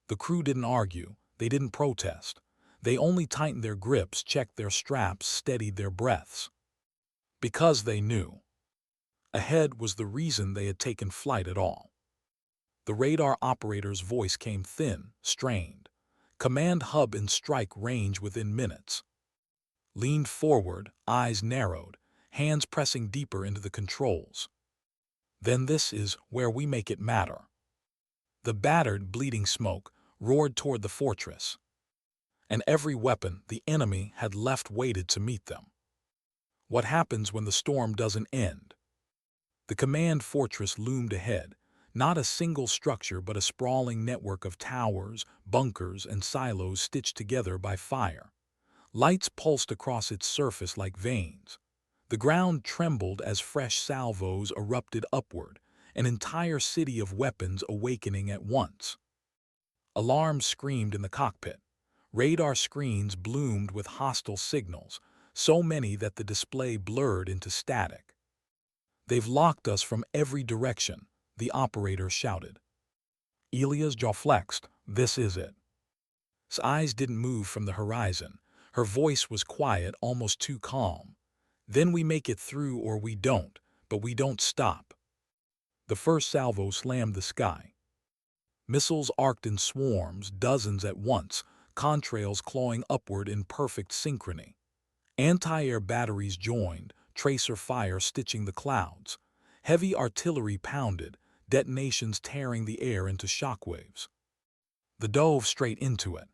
The crew didn't argue, they didn't protest. They only tightened their grips, checked their straps, steadied their breaths. Because they knew. Ahead was the reason they had taken flight at all. The radar operator's voice came thin, strained. "Command hub in strike range within minutes." Leaned forward, eyes narrowed, hands pressing deeper into the controls. "Then this is where we make it matter." The battered, bleeding smoke roared toward the fortress. And every weapon the enemy had left waited to meet them. What happens when the storm doesn't end? The command fortress loomed ahead, not a single structure but a sprawling network of towers, bunkers, and silos stitched together by fire. Lights pulsed across its surface like veins. The ground trembled as fresh salvos erupted upward, an entire city of weapons awakening at once. Alarms screamed in the cockpit. Radar screens bloomed with hostile signals, so many that the display blurred into static. "They've locked us from every direction," the operator shouted. Elia's jaw flexed. "This is it." His eyes didn't move from the horizon. Her voice was quiet, almost too calm. "Then we make it through or we don't, but we don't stop." The first salvo slammed the sky. Missiles arced in swarms, dozens at once, contrails clawing upward in perfect synchrony. Anti-air batteries joined, tracer fire stitching the clouds. Heavy artillery pounded, detonations tearing the air into shockwaves. The dove straight into it.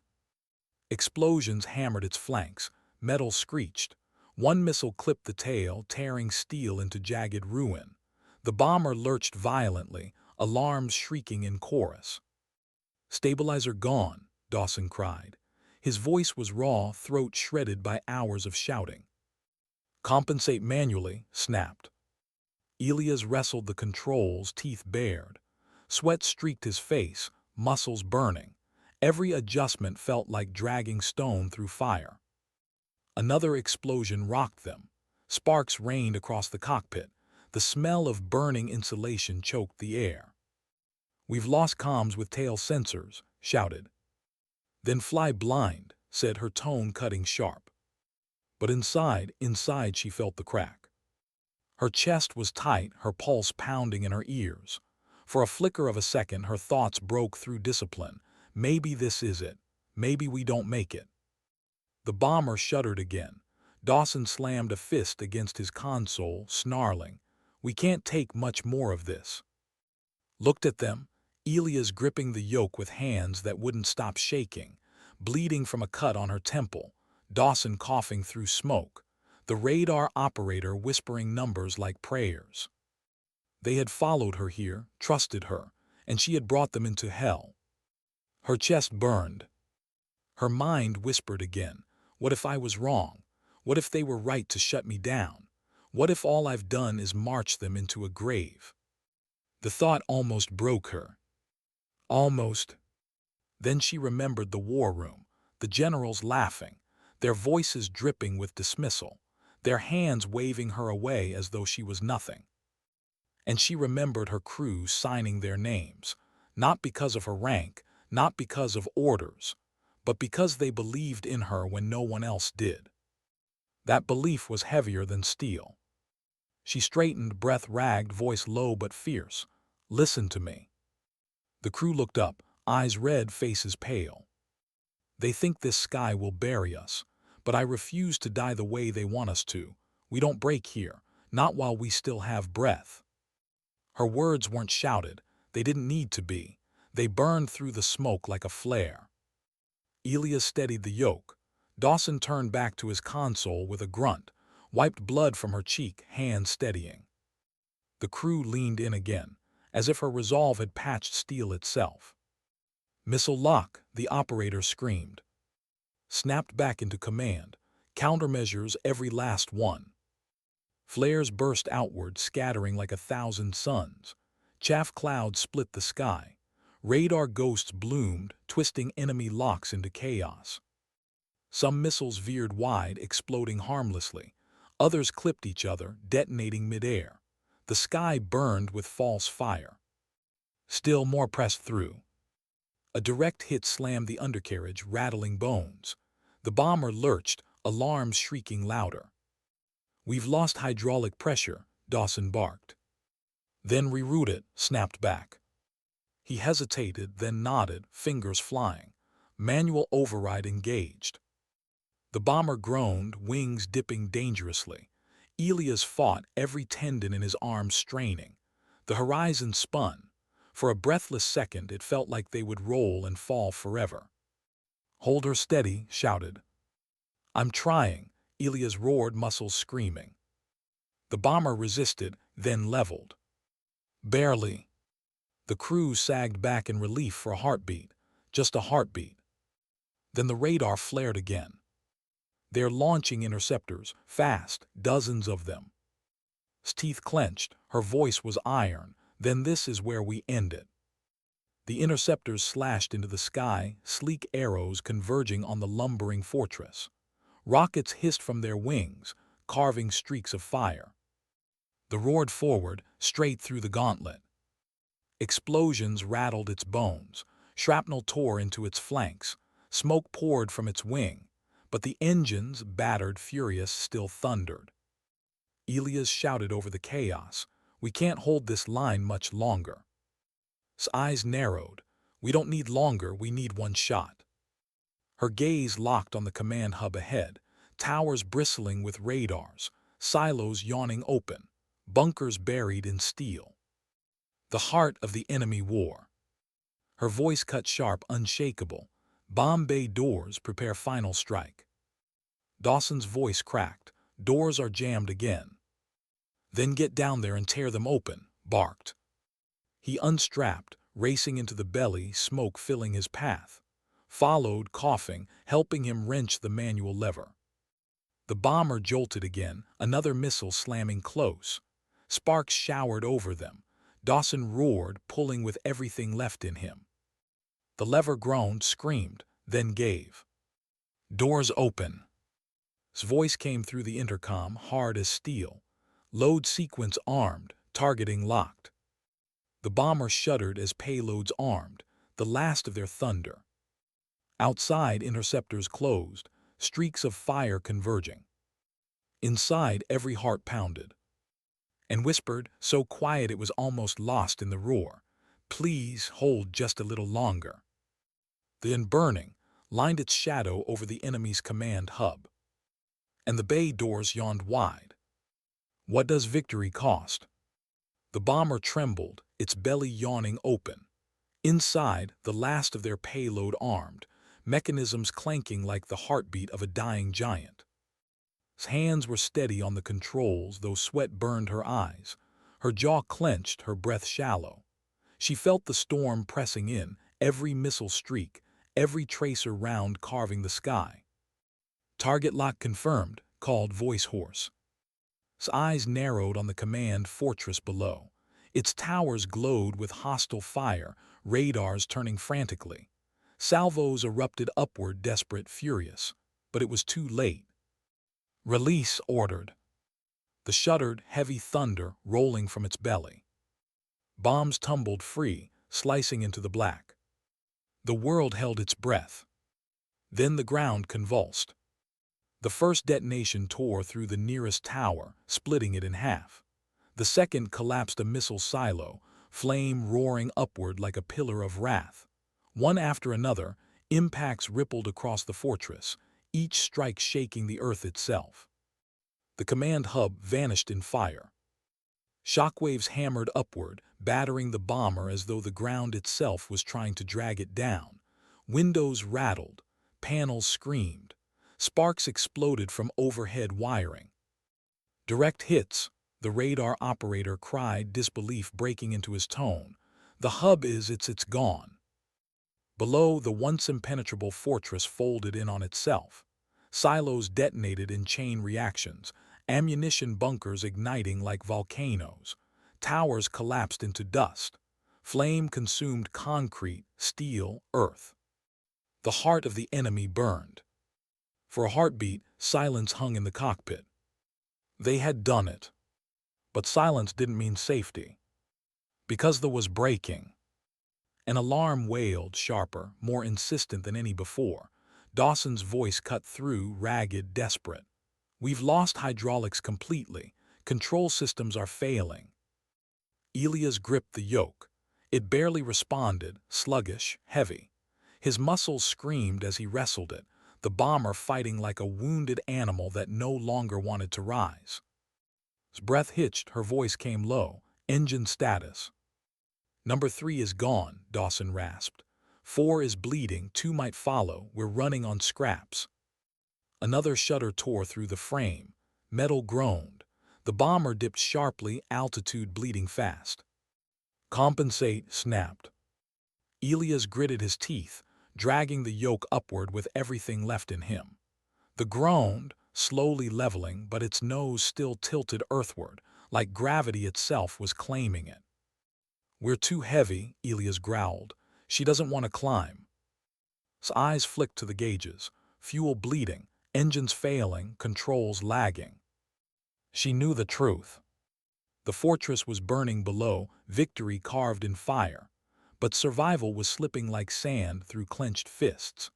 Explosions hammered its flanks, metal screeched. One missile clipped the tail, tearing steel into jagged ruin. The bomber lurched violently, alarms shrieking in chorus. "Stabilizer gone," Dawson cried. His voice was raw, throat shredded by hours of shouting. "Compensate manually," snapped. Elias wrestled the controls, teeth bared. Sweat streaked his face, muscles burning. Every adjustment felt like dragging stone through fire. Another explosion rocked them. Sparks rained across the cockpit. The smell of burning insulation choked the air. "We've lost comms with tail sensors," shouted. Then fly blind, said her tone cutting sharp. But inside she felt the crack. Her chest was tight, her pulse pounding in her ears. For a flicker of a second, her thoughts broke through discipline. Maybe this is it. Maybe we don't make it. The bomber shuddered again. Dawson slammed a fist against his console, snarling, "We can't take much more of this." Looked at them, Elia's gripping the yoke with hands that wouldn't stop shaking, bleeding from a cut on her temple, Dawson coughing through smoke, the radar operator whispering numbers like prayers. They had followed her here, trusted her, and she had brought them into hell. Her chest burned. Her mind whispered again, what if I was wrong? What if they were right to shut me down? What if all I've done is march them into a grave? The thought almost broke her. Almost. Then she remembered the war room, the generals laughing, their voices dripping with dismissal, their hands waving her away as though she was nothing. And she remembered her crew signing their names, not because of her rank, not because of orders, but because they believed in her when no one else did. That belief was heavier than steel. She straightened, breath ragged, voice low but fierce. "Listen to me." The crew looked up, eyes red, faces pale. "They think this sky will bury us, but I refuse to die the way they want us to. We don't break here, not while we still have breath." Her words weren't shouted. They didn't need to be. They burned through the smoke like a flare. Elia steadied the yoke. Dawson turned back to his console with a grunt, wiped blood from her cheek, hand steadying. The crew leaned in again, as if her resolve had patched steel itself. "Missile lock," the operator screamed. Snapped back into command. Countermeasures, every last one. Flares burst outward, scattering like 1,000 suns. Chaff clouds split the sky. Radar ghosts bloomed, twisting enemy locks into chaos. Some missiles veered wide, exploding harmlessly. Others clipped each other, detonating midair. The sky burned with false fire. Still more pressed through. A direct hit slammed the undercarriage, rattling bones. The bomber lurched, alarms shrieking louder. "We've lost hydraulic pressure," Dawson barked. "Then reroute it," snapped back. He hesitated, then nodded, fingers flying. Manual override engaged. The bomber groaned, wings dipping dangerously. Elias fought, every tendon in his arm straining. The horizon spun. For a breathless second, it felt like they would roll and fall forever. "Hold her steady," shouted. "I'm trying," Elias roared, muscles screaming. The bomber resisted, then leveled. Barely. The crew sagged back in relief for a heartbeat, just a heartbeat. Then the radar flared again. "They're launching interceptors, fast, dozens of them." His teeth clenched, her voice was iron. "Then this is where we end it." The interceptors slashed into the sky, sleek arrows converging on the lumbering fortress. Rockets hissed from their wings, carving streaks of fire. The roared forward, straight through the gauntlet. Explosions rattled its bones, shrapnel tore into its flanks, smoke poured from its wing, but the engines, battered, furious, still thundered. Elias shouted over the chaos, "We can't hold this line much longer." His eyes narrowed. "We don't need longer, we need one shot." Her gaze locked on the command hub ahead, towers bristling with radars, silos yawning open, bunkers buried in steel. The heart of the enemy war. Her voice cut sharp, unshakable. "Bomb bay doors, prepare final strike." Dawson's voice cracked. "Doors are jammed again." "Then get down there and tear them open," barked. He unstrapped, racing into the belly, smoke filling his path. Followed, coughing, helping him wrench the manual lever. The bomber jolted again, another missile slamming close. Sparks showered over them. Dawson roared, pulling with everything left in him. The lever groaned, screamed, then gave. "Doors open." His voice came through the intercom, hard as steel. "Load sequence armed, targeting locked." The bomber shuddered as payloads armed, the last of their thunder. Outside, interceptors closed, streaks of fire converging. Inside, every heart pounded. And whispered, so quiet it was almost lost in the roar, "Please hold just a little longer." Then burning, lined its shadow over the enemy's command hub. And the bay doors yawned wide. What does victory cost? The bomber trembled, its belly yawning open. Inside, the last of their payload armed, mechanisms clanking like the heartbeat of a dying giant. His hands were steady on the controls, though sweat burned her eyes. Her jaw clenched, her breath shallow. She felt the storm pressing in, every missile streak, every tracer round carving the sky. "Target lock confirmed," called voice hoarse. His eyes narrowed on the command fortress below. Its towers glowed with hostile fire, radars turning frantically. Salvos erupted upward, desperate, furious. But it was too late. "Release," ordered. The shuddered, heavy thunder rolling from its belly. Bombs tumbled free, slicing into the black. The world held its breath. Then the ground convulsed. The first detonation tore through the nearest tower, splitting it in half. The second collapsed a missile silo, flame roaring upward like a pillar of wrath. One after another, impacts rippled across the fortress, each strike shaking the earth itself. The command hub vanished in fire. Shockwaves hammered upward, battering the bomber as though the ground itself was trying to drag it down. Windows rattled, panels screamed. Sparks exploded from overhead wiring. "Direct hits," the radar operator cried, disbelief breaking into his tone. "The hub it's gone." Below, the once impenetrable fortress folded in on itself. Silos detonated in chain reactions, ammunition bunkers igniting like volcanoes. Towers collapsed into dust. Flame consumed concrete, steel, earth. The heart of the enemy burned. For a heartbeat, silence hung in the cockpit. They had done it. But silence didn't mean safety. Because there was breaking. An alarm wailed, sharper, more insistent than any before. Dawson's voice cut through, ragged, desperate. "We've lost hydraulics completely. Control systems are failing." Elias gripped the yoke. It barely responded, sluggish, heavy. His muscles screamed as he wrestled it, the bomber fighting like a wounded animal that no longer wanted to rise. His breath hitched, her voice came low. "Engine status." "Number 3 is gone," Dawson rasped. "4 is bleeding, 2 might follow, we're running on scraps." Another shudder tore through the frame. Metal groaned. The bomber dipped sharply, altitude bleeding fast. "Compensate," snapped. Elias gritted his teeth, dragging the yoke upward with everything left in him. The groaned, slowly leveling, but its nose still tilted earthward, like gravity itself was claiming it. "We're too heavy," Elias growled. "She doesn't want to climb." His eyes flicked to the gauges, fuel bleeding, engines failing, controls lagging. She knew the truth. The fortress was burning below, victory carved in fire, but survival was slipping like sand through clenched fists.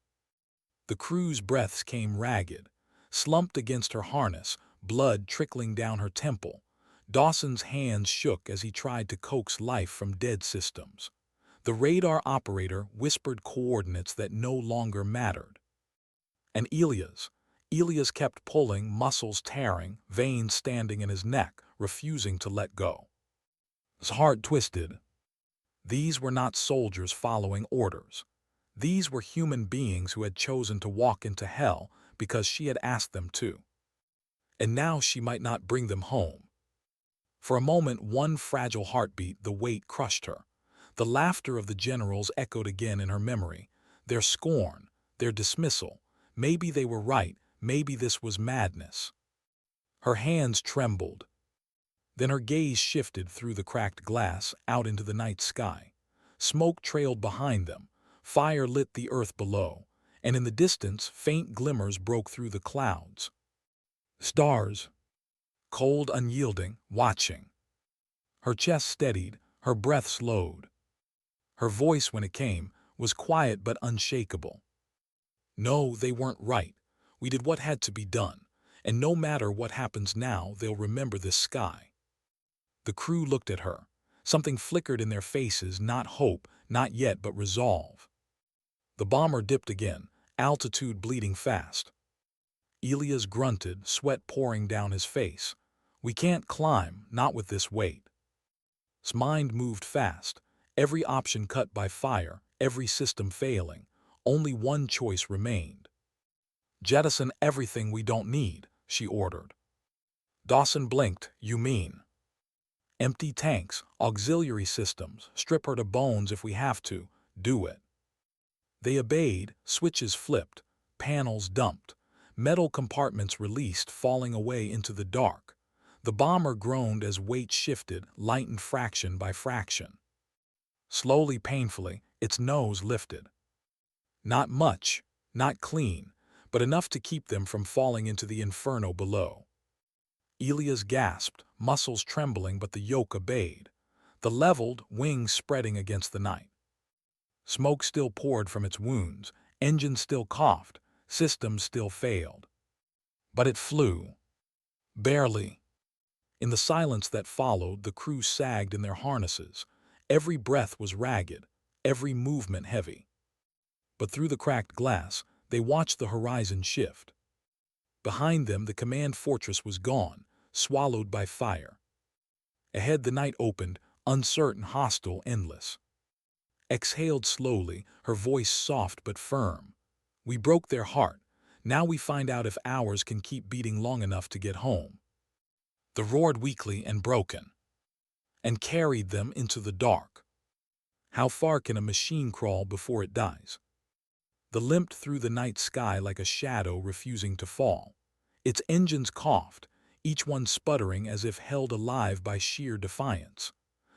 The crew's breaths came ragged, slumped against her harness, blood trickling down her temple. Dawson's hands shook as he tried to coax life from dead systems. The radar operator whispered coordinates that no longer mattered. And Elias kept pulling, muscles tearing, veins standing in his neck, refusing to let go. His heart twisted. These were not soldiers following orders. These were human beings who had chosen to walk into hell because she had asked them to. And now she might not bring them home. For a moment, one fragile heartbeat, the weight crushed her. The laughter of the generals echoed again in her memory. Their scorn, their dismissal. Maybe they were right, maybe this was madness. Her hands trembled. Then her gaze shifted through the cracked glass, out into the night sky. Smoke trailed behind them. Fire lit the earth below, and in the distance, faint glimmers broke through the clouds. Stars. Cold, unyielding, watching. Her chest steadied, her breath slowed. Her voice, when it came, was quiet but unshakable. No, they weren't right. We did what had to be done, and no matter what happens now, they'll remember this sky. The crew looked at her. Something flickered in their faces, not hope, not yet, but resolve. The bomber dipped again, altitude bleeding fast. Elias grunted, sweat pouring down his face. We can't climb, not with this weight. His mind moved fast, every option cut by fire, every system failing. Only one choice remained. Jettison everything we don't need, she ordered. Dawson blinked. You mean? Empty tanks, auxiliary systems, strip her to bones if we have to, do it. They obeyed, switches flipped, panels dumped, metal compartments released, falling away into the dark. The bomber groaned as weight shifted, lightened fraction by fraction. Slowly, painfully, its nose lifted. Not much, not clean, but enough to keep them from falling into the inferno below. Elias gasped, muscles trembling, but the yoke obeyed. The leveled, wings spreading against the night. Smoke still poured from its wounds, engines still coughed, systems still failed. But it flew. Barely. In the silence that followed, the crew sagged in their harnesses. Every breath was ragged, every movement heavy. But through the cracked glass, they watched the horizon shift. Behind them, the command fortress was gone, swallowed by fire. Ahead, the night opened, uncertain, hostile, endless. Exhaled slowly, her voice soft but firm. We broke their heart. Now we find out if ours can keep beating long enough to get home. The roared weakly and broken, and carried them into the dark. How far can a machine crawl before it dies? The limped through the night sky like a shadow refusing to fall. Its engines coughed, each one sputtering as if held alive by sheer defiance.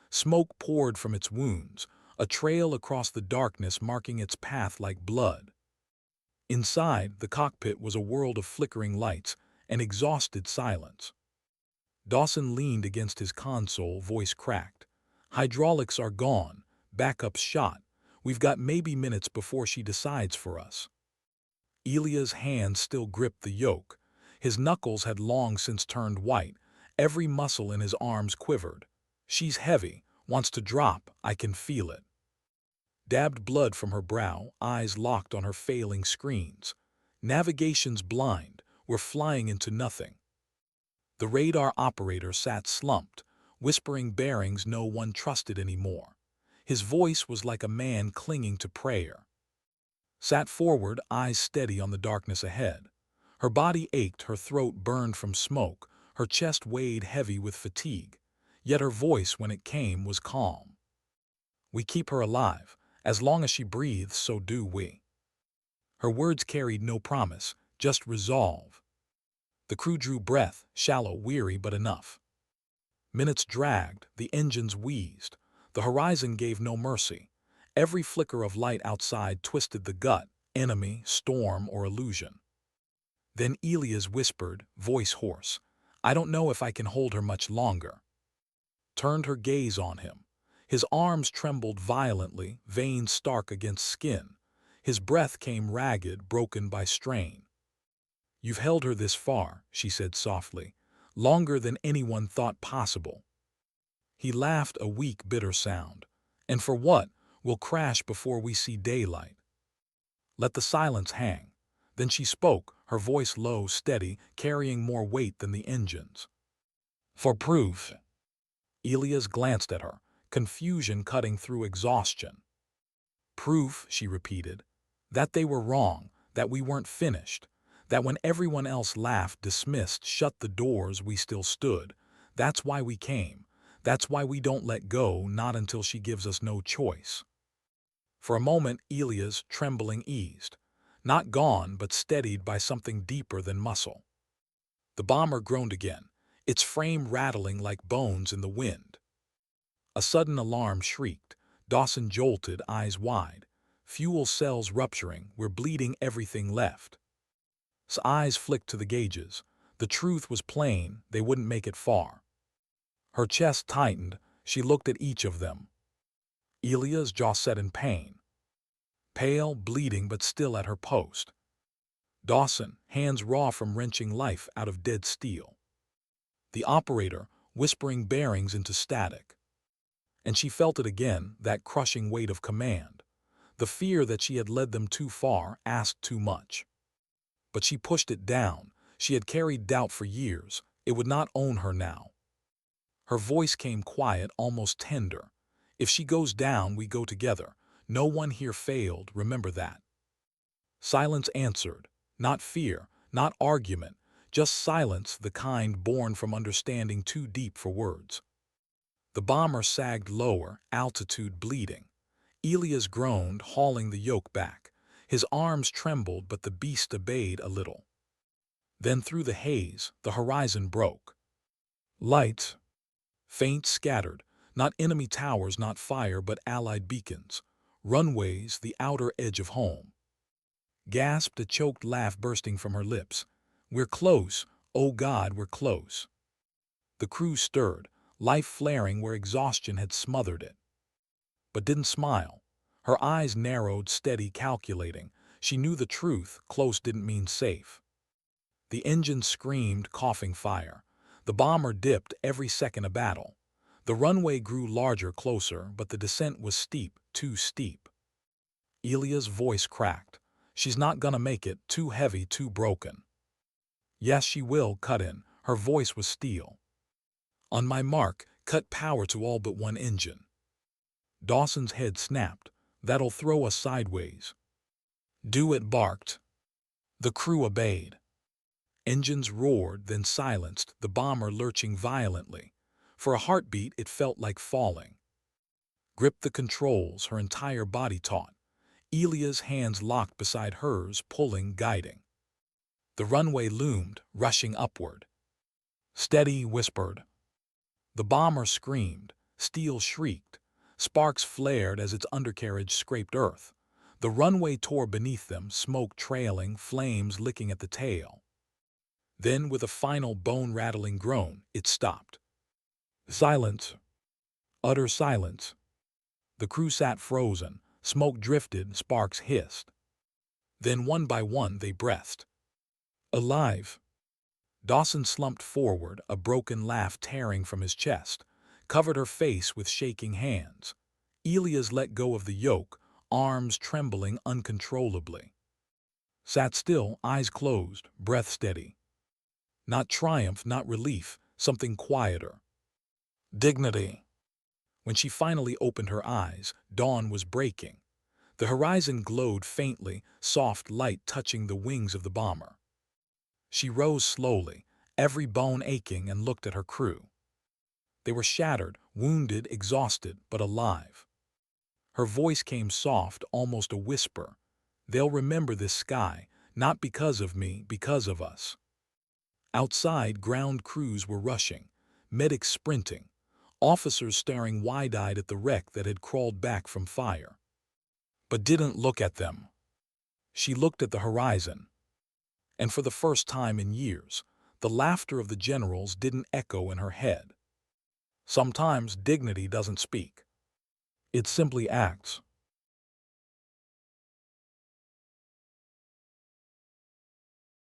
Smoke poured from its wounds, a trail across the darkness marking its path like blood. Inside, the cockpit was a world of flickering lights and exhausted silence. Dawson leaned against his console, voice cracked. Hydraulics are gone, backups shot. We've got maybe minutes before she decides for us. Elia's hands still gripped the yoke. His knuckles had long since turned white. Every muscle in his arms quivered. She's heavy, wants to drop, I can feel it. Dabbed blood from her brow, eyes locked on her failing screens. Navigation's blind, we're flying into nothing. The radar operator sat slumped, whispering bearings no one trusted anymore. His voice was like a man clinging to prayer. Sat forward, eyes steady on the darkness ahead. Her body ached, her throat burned from smoke, her chest weighed heavy with fatigue. Yet her voice, when it came, was calm. We keep her alive. As long as she breathes, so do we. Her words carried no promise, just resolve. The crew drew breath, shallow, weary, but enough. Minutes dragged, the engines wheezed. The horizon gave no mercy. Every flicker of light outside twisted the gut, enemy, storm, or illusion. Then Elias whispered, voice hoarse, I don't know if I can hold her much longer. Turned her gaze on him. His arms trembled violently, veins stark against skin. His breath came ragged, broken by strain. You've held her this far, she said softly, longer than anyone thought possible. He laughed, a weak, bitter sound. And for what? We'll crash before we see daylight. Let the silence hang. Then she spoke, her voice low, steady, carrying more weight than the engines. For proof. Elias glanced at her, confusion cutting through exhaustion. Proof, she repeated, that they were wrong, that we weren't finished, that when everyone else laughed, dismissed, shut the doors, we still stood. That's why we came. That's why we don't let go, not until she gives us no choice. For a moment, Elias, trembling, eased. Not gone, but steadied by something deeper than muscle. The bomber groaned again, its frame rattling like bones in the wind. A sudden alarm shrieked. Dawson jolted, eyes wide. Fuel cells rupturing, we're bleeding everything left. His eyes flicked to the gauges. The truth was plain, they wouldn't make it far. Her chest tightened, she looked at each of them. Elia's jaw set in pain. Pale, bleeding, but still at her post. Dawson, hands raw from wrenching life out of dead steel. The operator, whispering bearings into static. And she felt it again, that crushing weight of command. The fear that she had led them too far, asked too much. But she pushed it down. She had carried doubt for years. It would not own her now. Her voice came quiet, almost tender. If she goes down, we go together. No one here failed, remember that. Silence answered. Not fear, not argument, just silence, the kind born from understanding too deep for words. The bomber sagged lower, altitude bleeding. Elias groaned, hauling the yoke back. His arms trembled, but the beast obeyed a little. Then through the haze, the horizon broke. Lights, faint, scattered, not enemy towers, not fire, but allied beacons. Runways, the outer edge of home. Gasped, a choked laugh bursting from her lips. We're close, oh God, we're close. The crew stirred, life flaring where exhaustion had smothered it. But didn't smile. Her eyes narrowed, steady, calculating. She knew the truth, close didn't mean safe. The engine screamed, coughing fire. The bomber dipped, every second a battle. The runway grew larger, closer, but the descent was steep, too steep. Elia's voice cracked. She's not gonna make it, too heavy, too broken. Yes, she will, cut in. Her voice was steel. On my mark, cut power to all but one engine. Dawson's head snapped. That'll throw us sideways. Do it, barked. The crew obeyed. Engines roared, then silenced, the bomber lurching violently. For a heartbeat, it felt like falling. Gripped the controls, her entire body taut. Elia's hands locked beside hers, pulling, guiding. The runway loomed, rushing upward. Steady, whispered. The bomber screamed. Steel shrieked. Sparks flared as its undercarriage scraped earth. The runway tore beneath them, smoke trailing, flames licking at the tail. Then, with a final bone-rattling groan, it stopped. Silence. Utter silence. The crew sat frozen. Smoke drifted, sparks hissed. Then one by one they breathed. Alive. Dawson slumped forward, a broken laugh tearing from his chest, covered her face with shaking hands. Elias let go of the yoke, arms trembling uncontrollably. Sat still, eyes closed, breath steady. Not triumph, not relief, something quieter. Dignity. When she finally opened her eyes, dawn was breaking. The horizon glowed faintly, soft light touching the wings of the bomber. She rose slowly, every bone aching, and looked at her crew. They were shattered, wounded, exhausted, but alive. Her voice came soft, almost a whisper. They'll remember this sky, not because of me, because of us. Outside, ground crews were rushing, medics sprinting, officers staring wide-eyed at the wreck that had crawled back from fire. But didn't look at them. She looked at the horizon. And for the first time in years, the laughter of the generals didn't echo in her head. Sometimes dignity doesn't speak. It simply acts.